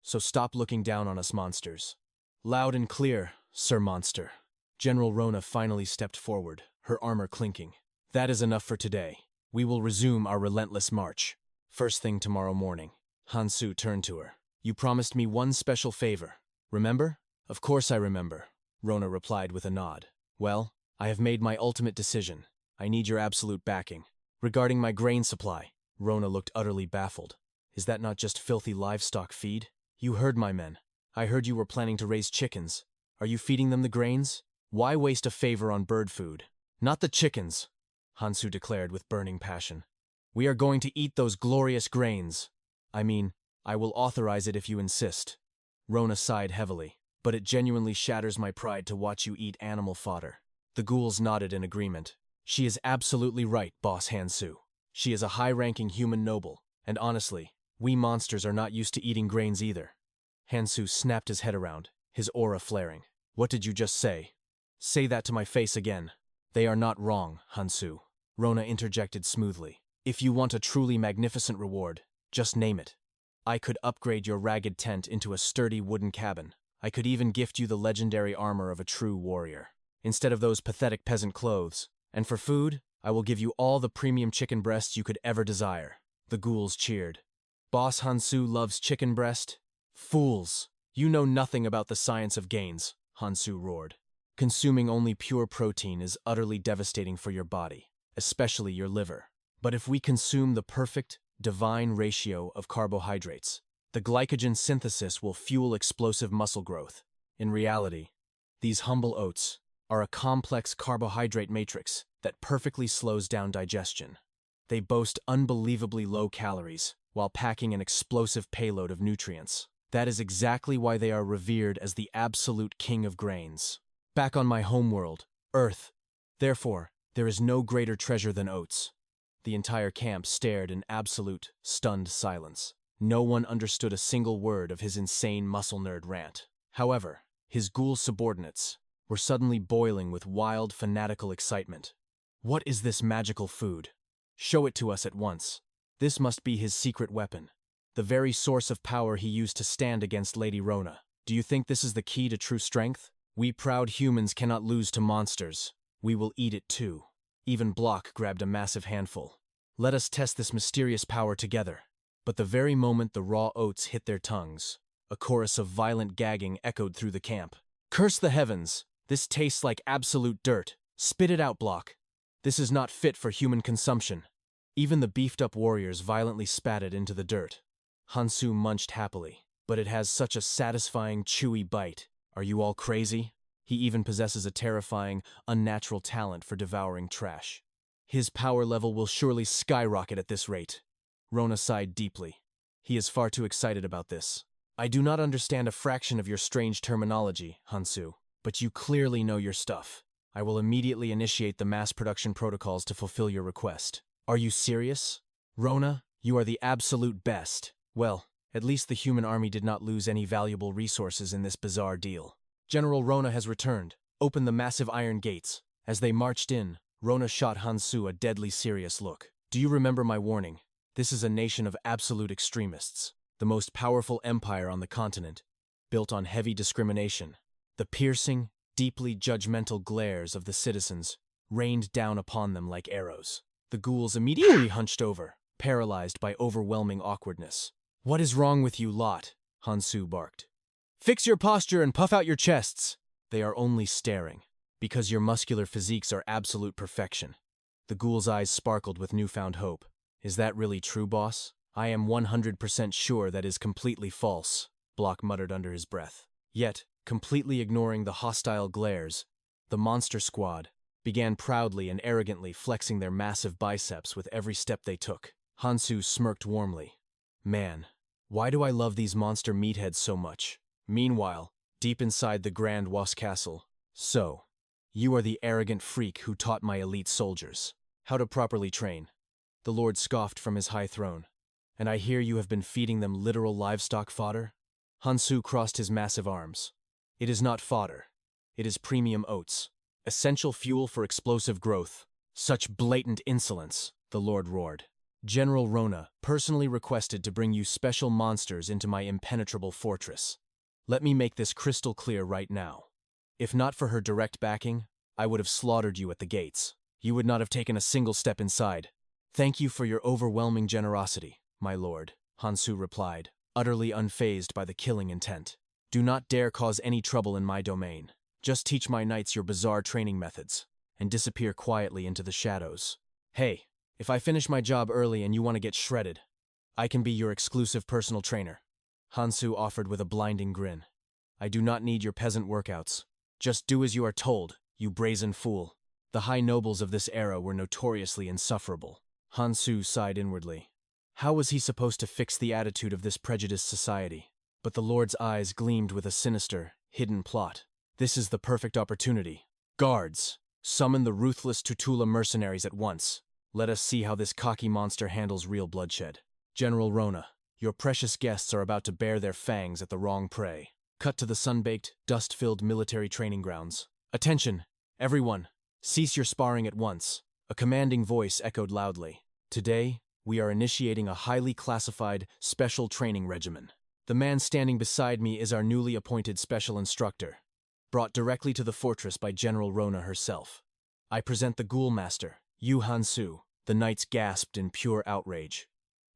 S1: So stop looking down on us monsters. Loud and clear, Sir Monster. General Rona finally stepped forward, her armor clinking. That is enough for today. We will resume our relentless march. First thing tomorrow morning. Hansu turned to her. You promised me one special favor. Remember? Of course I remember, Rona replied with a nod. Well, I have made my ultimate decision. I need your absolute backing. Regarding my grain supply, Rona looked utterly baffled. Is that not just filthy livestock feed? You heard my men. I heard you were planning to raise chickens. Are you feeding them the grains? Why waste a favor on bird food? Not the chickens, Hansu declared with burning passion. We are going to eat those glorious grains. I mean, I will authorize it if you insist. Rona sighed heavily. But it genuinely shatters my pride to watch you eat animal fodder. The ghouls nodded in agreement. She is absolutely right, Boss Hansu. She is a high-ranking human noble, and honestly, we monsters are not used to eating grains either. Hansu snapped his head around, his aura flaring. What did you just say? Say that to my face again. They are not wrong, Hansu. Rona interjected smoothly. If you want a truly magnificent reward, just name it. I could upgrade your ragged tent into a sturdy wooden cabin. I could even gift you the legendary armor of a true warrior, instead of those pathetic peasant clothes. And for food, I will give you all the premium chicken breasts you could ever desire. The ghouls cheered. Boss Hansu loves chicken breast? Fools! You know nothing about the science of gains, Hansu roared. Consuming only pure protein is utterly devastating for your body, especially your liver. But if we consume the perfect, divine ratio of carbohydrates, the glycogen synthesis will fuel explosive muscle growth. In reality, these humble oats are a complex carbohydrate matrix that perfectly slows down digestion. They boast unbelievably low calories while packing an explosive payload of nutrients. That is exactly why they are revered as the absolute king of grains. Back on my homeworld, Earth, therefore, there is no greater treasure than oats. The entire camp stared in absolute, stunned silence. No one understood a single word of his insane muscle nerd rant. However, his ghoul subordinates were suddenly boiling with wild, fanatical excitement. What is this magical food? Show it to us at once. This must be his secret weapon, the very source of power he used to stand against Lady Rona. Do you think this is the key to true strength? We proud humans cannot lose to monsters. We will eat it too. Even Block grabbed a massive handful. Let us test this mysterious power together. But the very moment the raw oats hit their tongues, a chorus of violent gagging echoed through the camp. Curse the heavens! This tastes like absolute dirt. Spit it out, Block. This is not fit for human consumption. Even the beefed-up warriors violently spat it into the dirt. Hansu munched happily. But it has such a satisfying, chewy bite. Are you all crazy? He even possesses a terrifying, unnatural talent for devouring trash. His power level will surely skyrocket at this rate. Rona sighed deeply. He is far too excited about this. I do not understand a fraction of your strange terminology, Hansu, but you clearly know your stuff. I will immediately initiate the mass production protocols to fulfill your request. Are you serious? Rona, you are the absolute best. Well, at least the human army did not lose any valuable resources in this bizarre deal. General Rona has returned. Open the massive iron gates. As they marched in, Rona shot Hansu a deadly serious look. Do you remember my warning? This is a nation of absolute extremists, the most powerful empire on the continent, built on heavy discrimination. The piercing, deeply judgmental glares of the citizens rained down upon them like arrows. The ghouls immediately hunched over, paralyzed by overwhelming awkwardness. What is wrong with you lot? Hansu barked. Fix your posture and puff out your chests. They are only staring, because your muscular physiques are absolute perfection. The ghoul's eyes sparkled with newfound hope. Is that really true, boss? I am 100% sure that is completely false, Block muttered under his breath. Yet, completely ignoring the hostile glares, the monster squad began proudly and arrogantly flexing their massive biceps with every step they took. Hansu smirked warmly. Man, why do I love these monster meatheads so much? Meanwhile, deep inside the Grand Was Castle, so, you are the arrogant freak who taught my elite soldiers how to properly train. The Lord scoffed from his high throne. And I hear you have been feeding them literal livestock fodder? Hansu crossed his massive arms. It is not fodder. It is premium oats. Essential fuel for explosive growth. Such blatant insolence, the Lord roared. General Rona personally requested to bring you special monsters into my impenetrable fortress. Let me make this crystal clear right now. If not for her direct backing, I would have slaughtered you at the gates. You would not have taken a single step inside. Thank you for your overwhelming generosity, my lord, Hansu replied, utterly unfazed by the killing intent. Do not dare cause any trouble in my domain. Just teach my knights your bizarre training methods, and disappear quietly into the shadows. Hey, if I finish my job early and you want to get shredded, I can be your exclusive personal trainer, Hansu offered with a blinding grin. I do not need your peasant workouts. Just do as you are told, you brazen fool. The high nobles of this era were notoriously insufferable. Hansu sighed inwardly. How was he supposed to fix the attitude of this prejudiced society? But the Lord's eyes gleamed with a sinister, hidden plot. This is the perfect opportunity. Guards, summon the ruthless Tutula mercenaries at once. Let us see how this cocky monster handles real bloodshed. General Rona, your precious guests are about to bare their fangs at the wrong prey. Cut to the sun-baked, dust-filled military training grounds. Attention, everyone! Cease your sparring at once. A commanding voice echoed loudly. Today, we are initiating a highly classified special training regimen. The man standing beside me is our newly appointed special instructor, brought directly to the fortress by General Rona herself. I present the Ghoul Master, Yu Hansu. The knights gasped in pure outrage.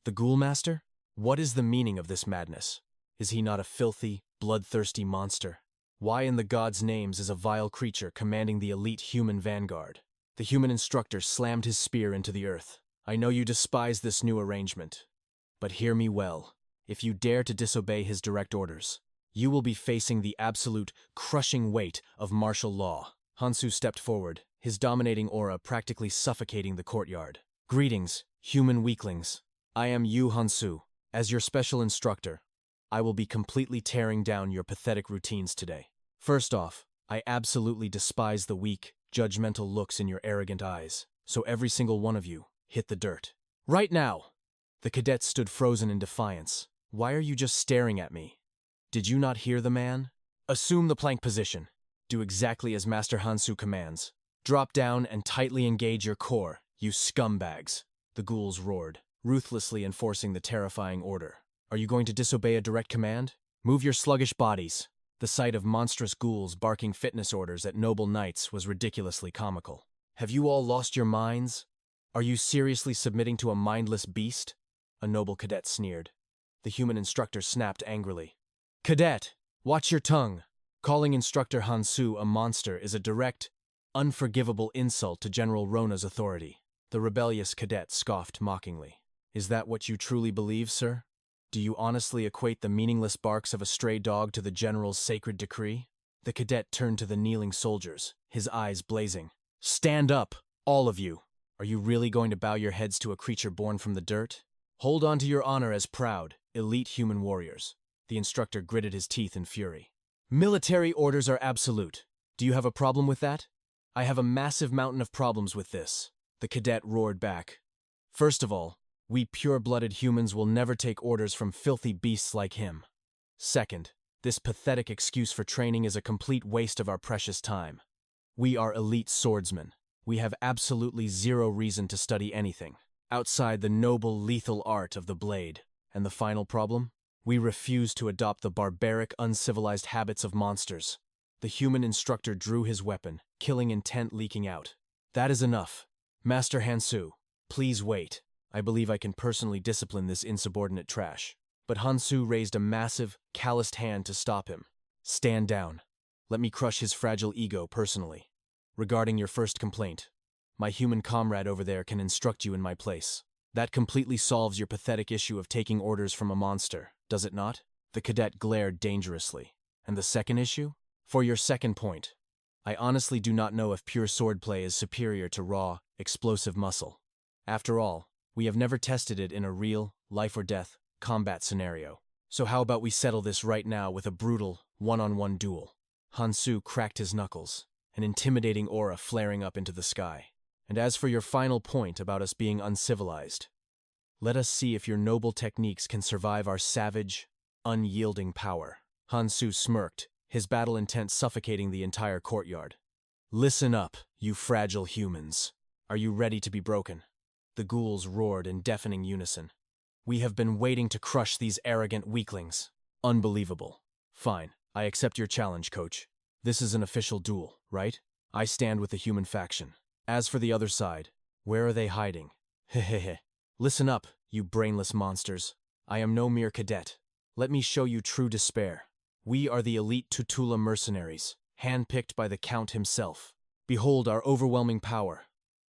S1: The Ghoul Master? What is the meaning of this madness? Is he not a filthy, bloodthirsty monster? Why in the gods' names is a vile creature commanding the elite human vanguard? The human instructor slammed his spear into the earth. I know you despise this new arrangement, but hear me well. If you dare to disobey his direct orders, you will be facing the absolute, crushing weight of martial law. Hansu stepped forward, his dominating aura practically suffocating the courtyard. Greetings, human weaklings. I am Yu Hansu. As your special instructor, I will be completely tearing down your pathetic routines today. First off, I absolutely despise the weak, judgmental looks in your arrogant eyes, so every single one of you, hit the dirt. Right now! The cadet stood frozen in defiance. Why are you just staring at me? Did you not hear the man? Assume the plank position. Do exactly as Master Hansu commands. Drop down and tightly engage your core, you scumbags. The ghouls roared, ruthlessly enforcing the terrifying order. Are you going to disobey a direct command? Move your sluggish bodies. The sight of monstrous ghouls barking fitness orders at noble knights was ridiculously comical. Have you all lost your minds? Are you seriously submitting to a mindless beast? A noble cadet sneered. The human instructor snapped angrily. Cadet, watch your tongue. Calling instructor Hansu a monster is a direct, unforgivable insult to General Rona's authority. The rebellious cadet scoffed mockingly. Is that what you truly believe, sir? Do you honestly equate the meaningless barks of a stray dog to the general's sacred decree? The cadet turned to the kneeling soldiers, his eyes blazing. Stand up, all of you. Are you really going to bow your heads to a creature born from the dirt? Hold on to your honor as proud, elite human warriors. The instructor gritted his teeth in fury. Military orders are absolute. Do you have a problem with that? I have a massive mountain of problems with this. The cadet roared back. First of all, we pure-blooded humans will never take orders from filthy beasts like him. Second, this pathetic excuse for training is a complete waste of our precious time. We are elite swordsmen. We have absolutely zero reason to study anything outside the noble, lethal art of the blade. And the final problem? We refuse to adopt the barbaric, uncivilized habits of monsters. The human instructor drew his weapon, killing intent leaking out. That is enough. Master Hansu, please wait. I believe I can personally discipline this insubordinate trash. But Hansu raised a massive, calloused hand to stop him. Stand down. Let me crush his fragile ego personally. Regarding your first complaint, my human comrade over there can instruct you in my place. That completely solves your pathetic issue of taking orders from a monster, does it not? The cadet glared dangerously. And the second issue? For your second point, I honestly do not know if pure swordplay is superior to raw, explosive muscle. After all, we have never tested it in a real, life-or-death, combat scenario. So how about we settle this right now with a brutal, one-on-one duel? Hansu cracked his knuckles, an intimidating aura flaring up into the sky. And as for your final point about us being uncivilized, let us see if your noble techniques can survive our savage, unyielding power. Hansu smirked, his battle intent suffocating the entire courtyard. Listen up, you fragile humans. Are you ready to be broken? The ghouls roared in deafening unison. We have been waiting to crush these arrogant weaklings. Unbelievable. Fine, I accept your challenge, coach. This is an official duel, right? I stand with the human faction. As for the other side, where are they hiding? Hehehe. Listen up, you brainless monsters. I am no mere cadet. Let me show you true despair. We are the elite Tutula mercenaries, handpicked by the Count himself. Behold our overwhelming power.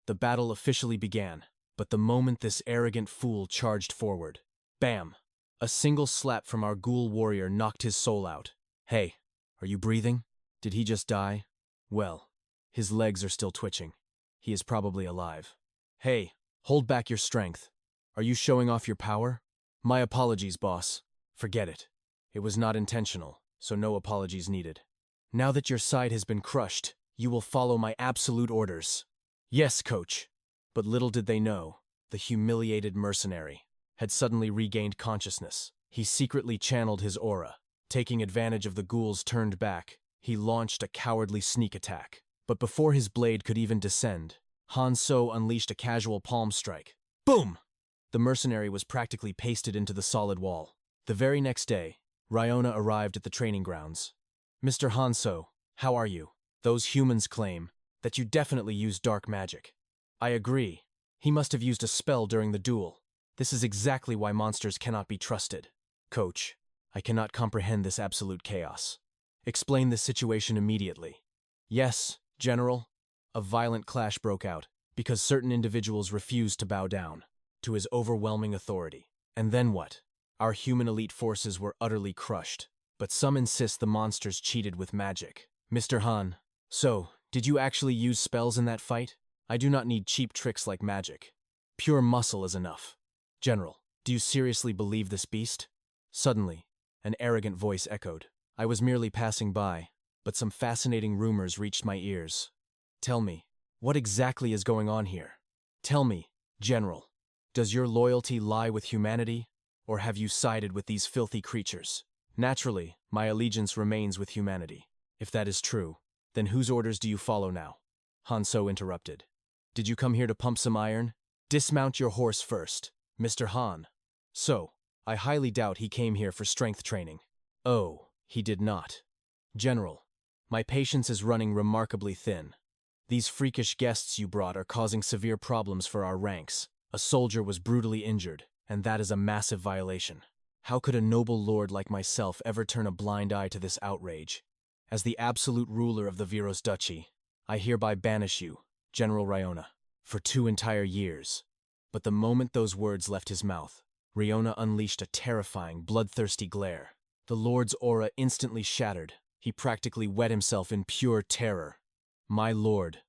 S1: The battle officially began, but the moment this arrogant fool charged forward, bam! A single slap from our ghoul warrior knocked his soul out. Hey, are you breathing? Did he just die? Well, his legs are still twitching. He is probably alive. Hey, Hold back your strength. Are you showing off your power? My apologies, boss. Forget it. It was not intentional, so no apologies needed. Now that your side has been crushed, you will follow my absolute orders. Yes, coach. But little did they know, the humiliated mercenary had suddenly regained consciousness. He secretly channeled his aura. Taking advantage of the ghouls turned back, he launched a cowardly sneak attack. But before his blade could even descend, 𝐿𝐴 unleashed a casual palm strike. Boom! The mercenary was practically pasted into the solid wall. The very next day, 𝐼𝐬𝐚 arrived at the training grounds. Mr. 𝐿𝐴, how are you? Those humans claim that you definitely use dark magic. I agree. He must have used a spell during the duel. This is exactly why monsters cannot be trusted. Coach, I cannot comprehend this absolute chaos. Explain this situation immediately. Yes, General. A violent clash broke out because certain individuals refused to bow down to his overwhelming authority. And then what? Our human elite forces were utterly crushed, but some insist the monsters cheated with magic. Mr. Han, so, did you actually use spells in that fight? I do not need cheap tricks like magic. Pure muscle is enough. General, do you seriously believe this beast? Suddenly, an arrogant voice echoed. I was merely passing by, but some fascinating rumors reached my ears. Tell me, what exactly is going on here? Tell me, General, does your loyalty lie with humanity, or have you sided with these filthy creatures? Naturally, my allegiance remains with humanity. If that is true, then whose orders do you follow now? 𝐿𝐴 interrupted. Did you come here to pump some iron? Dismount your horse first, Mr. Han. So, I highly doubt he came here for strength training. Oh, he did not. General, my patience is running remarkably thin. These freakish guests you brought are causing severe problems for our ranks. A soldier was brutally injured, and that is a massive violation. How could a noble lord like myself ever turn a blind eye to this outrage? As the absolute ruler of the Viros Duchy, I hereby banish you, General 𝐼𝐬𝐚, for 2 entire years. But the moment those words left his mouth, 𝐼𝐬𝐚 unleashed a terrifying, bloodthirsty glare. The lord's aura instantly shattered. He practically wet himself in pure terror. My lord,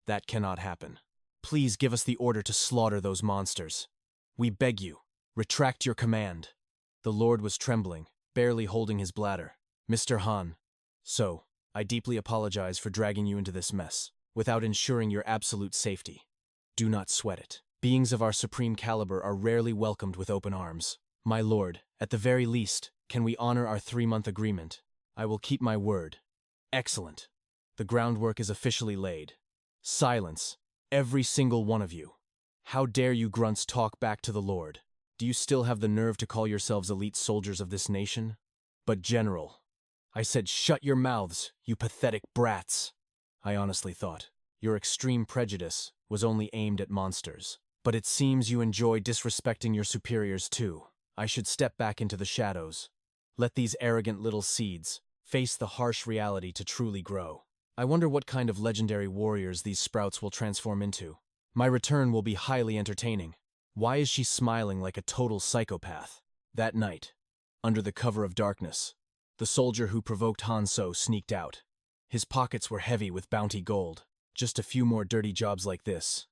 S1: that cannot happen. Please give us the order to slaughter those monsters. We beg you, retract your command. The lord was trembling, barely holding his bladder. Mr. Han, so, I deeply apologize for dragging you into this mess, without ensuring your absolute safety. Do not sweat it. Beings of our supreme caliber are rarely welcomed with open arms. My lord, at the very least, can we honor our 3-month agreement? I will keep my word. Excellent. The groundwork is officially laid. Silence, every single one of you. How dare you grunts talk back to the Lord? Do you still have the nerve to call yourselves elite soldiers of this nation? But General, I said shut your mouths, you pathetic brats. I honestly thought your extreme prejudice was only aimed at monsters. But it seems you enjoy disrespecting your superiors too. I should step back into the shadows. Let these arrogant little seeds face the harsh reality to truly grow. I wonder what kind of legendary warriors these sprouts will transform into. My return will be highly entertaining. Why is she smiling like a total psychopath? That night, under the cover of darkness, the soldier who provoked 𝐿𝐴 sneaked out. His pockets were heavy with bounty gold. Just a few more dirty jobs like this,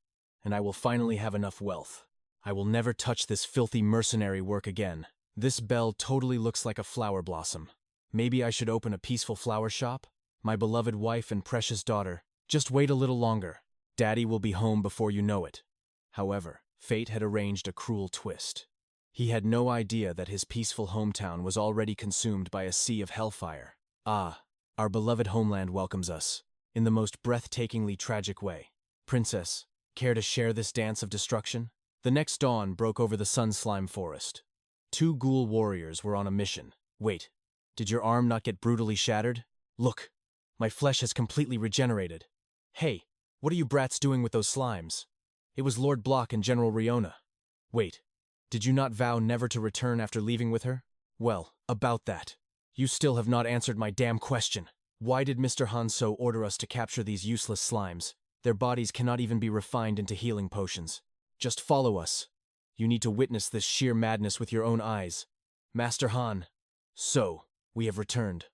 S1: and I will finally have enough wealth. I will never touch this filthy mercenary work again. This belle totally looks like a flower blossom. Maybe I should open a peaceful flower shop? My beloved wife and precious daughter, just wait a little longer. Daddy will be home before you know it. However, fate had arranged a cruel twist. He had no idea that his peaceful hometown was already consumed by a sea of hellfire. Ah, our beloved homeland welcomes us, in the most breathtakingly tragic way. Princess, care to share this dance of destruction? The next dawn broke over the sun slime forest. 2 ghoul warriors were on a mission. Wait, did your arm not get brutally shattered? Look, my flesh has completely regenerated. Hey, what are you brats doing with those slimes? It was Lord Block and General 𝐼𝐬𝐚. Wait, did you not vow never to return after leaving with her? Well, about that. You still have not answered my damn question. Why did Mr. 𝐿𝐴 order us to capture these useless slimes? Their bodies cannot even be refined into healing potions. Just follow us. You need to witness this sheer madness with your own eyes. Master Han. So, we have returned.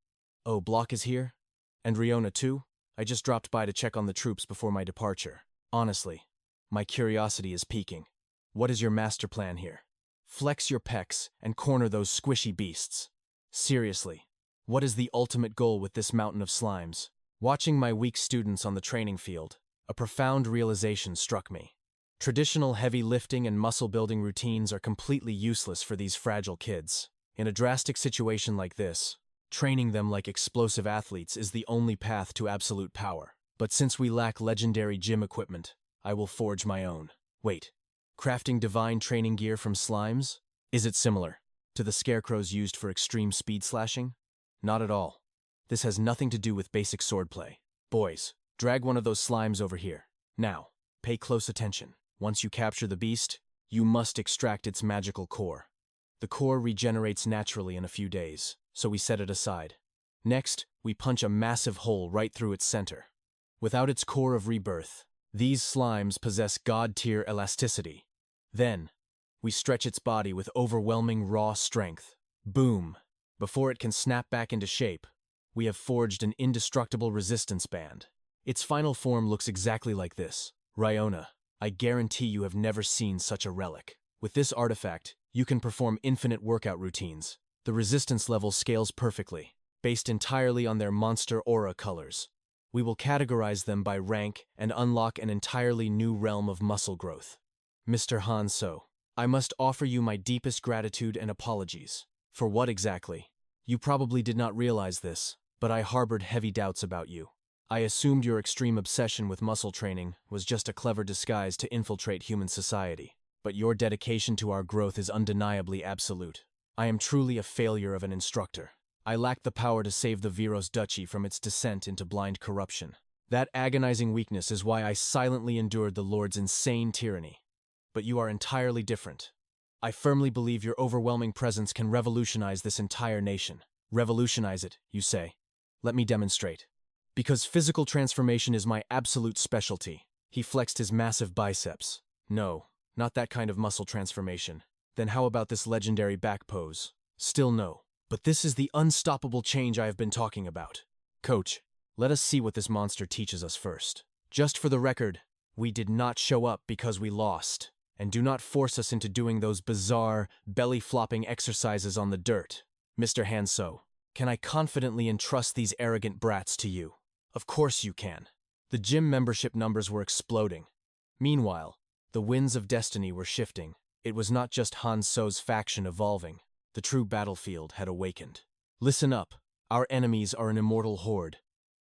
S1: Oh, Block is here? And 𝐼𝐬𝐚 too? I just dropped by to check on the troops before my departure. Honestly, my curiosity is peaking. What is your master plan here? Flex your pecs and corner those squishy beasts. Seriously, what is the ultimate goal with this mountain of slimes? Watching my weak students on the training field, a profound realization struck me. Traditional heavy lifting and muscle-building routines are completely useless for these fragile kids. In a drastic situation like this, training them like explosive athletes is the only path to absolute power. But since we lack legendary gym equipment, I will forge my own. Wait, crafting divine training gear from slimes? Is it similar to the scarecrows used for extreme speed slashing? Not at all. This has nothing to do with basic swordplay. Boys, drag one of those slimes over here. Now, pay close attention. Once you capture the beast, you must extract its magical core. The core regenerates naturally in a few days, so we set it aside. Next, we punch a massive hole right through its center. Without its core of rebirth, these slimes possess god-tier elasticity. Then, we stretch its body with overwhelming raw strength. Boom! Before it can snap back into shape, we have forged an indestructible resistance band. Its final form looks exactly like this. Riona, I guarantee you have never seen such a relic. With this artifact, you can perform infinite workout routines. The resistance level scales perfectly, based entirely on their monster aura colors. We will categorize them by rank and unlock an entirely new realm of muscle growth. Mr. Hanso, I must offer you my deepest gratitude and apologies. For what exactly? You probably did not realize this, but I harbored heavy doubts about you. I assumed your extreme obsession with muscle training was just a clever disguise to infiltrate human society. But your dedication to our growth is undeniably absolute. I am truly a failure of an instructor. I lack the power to save the Viros Duchy from its descent into blind corruption. That agonizing weakness is why I silently endured the Lord's insane tyranny. But you are entirely different. I firmly believe your overwhelming presence can revolutionize this entire nation. Revolutionize it, you say? Let me demonstrate. Because physical transformation is my absolute specialty. He flexed his massive biceps. No, not that kind of muscle transformation. Then how about this legendary back pose? Still no. But this is the unstoppable change I have been talking about. Coach, let us see what this monster teaches us first. Just for the record, we did not show up because we lost. And do not force us into doing those bizarre, belly-flopping exercises on the dirt. Mr. Hanso, can I confidently entrust these arrogant brats to you? Of course you can. The gym membership numbers were exploding. Meanwhile, the winds of destiny were shifting. It was not just Hanso's faction evolving. The true battlefield had awakened. Listen up. Our enemies are an immortal horde.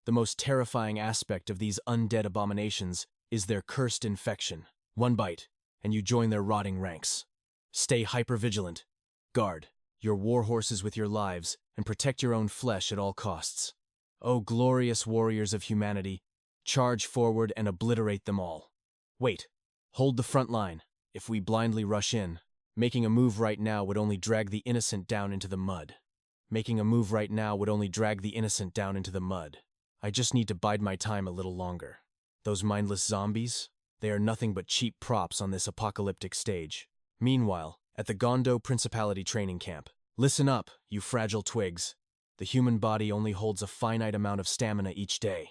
S1: The most terrifying aspect of these undead abominations is their cursed infection. One bite, and you join their rotting ranks. Stay hyper-vigilant. Guard your war horses with your lives, and protect your own flesh at all costs. O glorious warriors of humanity, charge forward and obliterate them all. Wait, hold the front line. If we blindly rush in, making a move right now would only drag the innocent down into the mud. Making a move right now would only drag the innocent down into the mud. I just need to bide my time a little longer. Those mindless zombies? They are nothing but cheap props on this apocalyptic stage. Meanwhile, at the Gondo Principality training camp, listen up, you fragile twigs. The human body only holds a finite amount of stamina each day.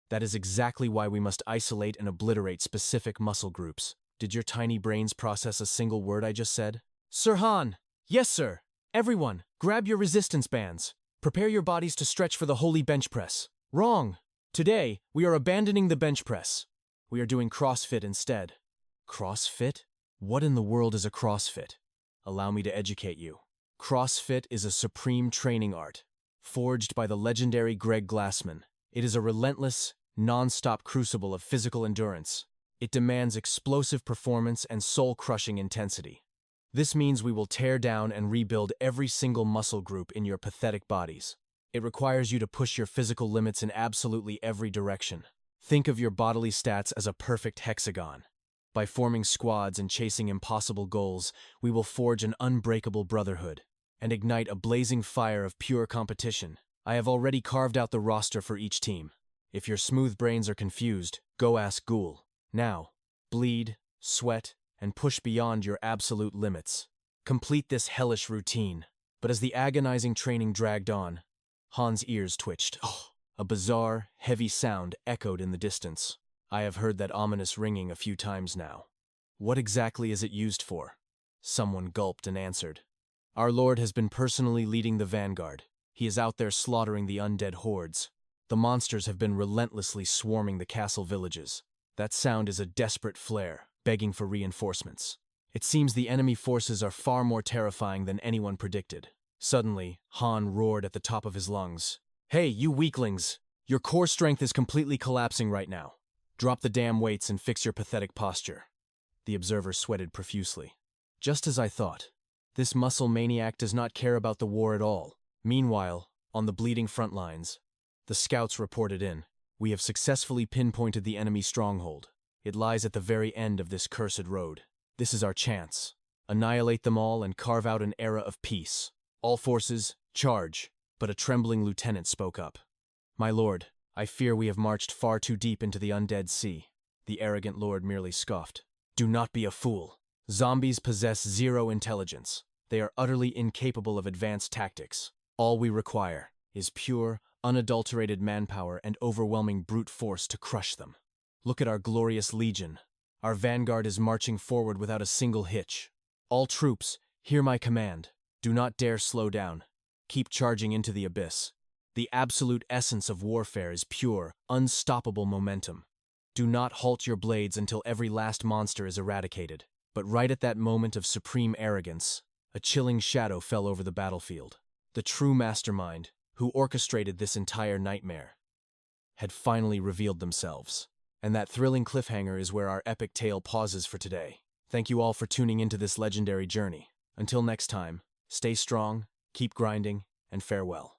S1: That is exactly why we must isolate and obliterate specific muscle groups. Did your tiny brains process a single word I just said? Sir Han! Yes, sir! Everyone, grab your resistance bands. Prepare your bodies to stretch for the holy bench press. Wrong! Today, we are abandoning the bench press. We are doing CrossFit instead. CrossFit? What in the world is a CrossFit? Allow me to educate you. CrossFit is a supreme training art, forged by the legendary Greg Glassman. It is a relentless, non-stop crucible of physical endurance. It demands explosive performance and soul-crushing intensity. This means we will tear down and rebuild every single muscle group in your pathetic bodies. It requires you to push your physical limits in absolutely every direction. Think of your bodily stats as a perfect hexagon. By forming squads and chasing impossible goals, we will forge an unbreakable brotherhood and ignite a blazing fire of pure competition. I have already carved out the roster for each team. If your smooth brains are confused, go ask 𝐒𝐿. Now, bleed, sweat, and push beyond your absolute limits. Complete this hellish routine. But as the agonizing training dragged on, Han's ears twitched. Oh, a bizarre, heavy sound echoed in the distance. I have heard that ominous ringing a few times now. What exactly is it used for? Someone gulped and answered. Our Lord has been personally leading the vanguard. He is out there slaughtering the undead hordes. The monsters have been relentlessly swarming the castle villages. That sound is a desperate flare, begging for reinforcements. It seems the enemy forces are far more terrifying than anyone predicted. Suddenly, Han roared at the top of his lungs. Hey, you weaklings! Your core strength is completely collapsing right now. Drop the damn weights and fix your pathetic posture. The observer sweated profusely. Just as I thought. This muscle maniac does not care about the war at all. Meanwhile, on the bleeding front lines, the scouts reported in. We have successfully pinpointed the enemy stronghold. It lies at the very end of this cursed road. This is our chance. Annihilate them all and carve out an era of peace. All forces, charge. But a trembling lieutenant spoke up. My lord, I fear we have marched far too deep into the undead sea. The arrogant lord merely scoffed. Do not be a fool. Zombies possess zero intelligence. They are utterly incapable of advanced tactics. All we require is pure, unadulterated manpower and overwhelming brute force to crush them. Look at our glorious legion. Our vanguard is marching forward without a single hitch. All troops, hear my command. Do not dare slow down. Keep charging into the abyss. The absolute essence of warfare is pure, unstoppable momentum. Do not halt your blades until every last monster is eradicated. But right at that moment of supreme arrogance, a chilling shadow fell over the battlefield. The true mastermind, who orchestrated this entire nightmare, had finally revealed themselves. And that thrilling cliffhanger is where our epic tale pauses for today. Thank you all for tuning into this legendary journey. Until next time, stay strong, keep grinding, and farewell.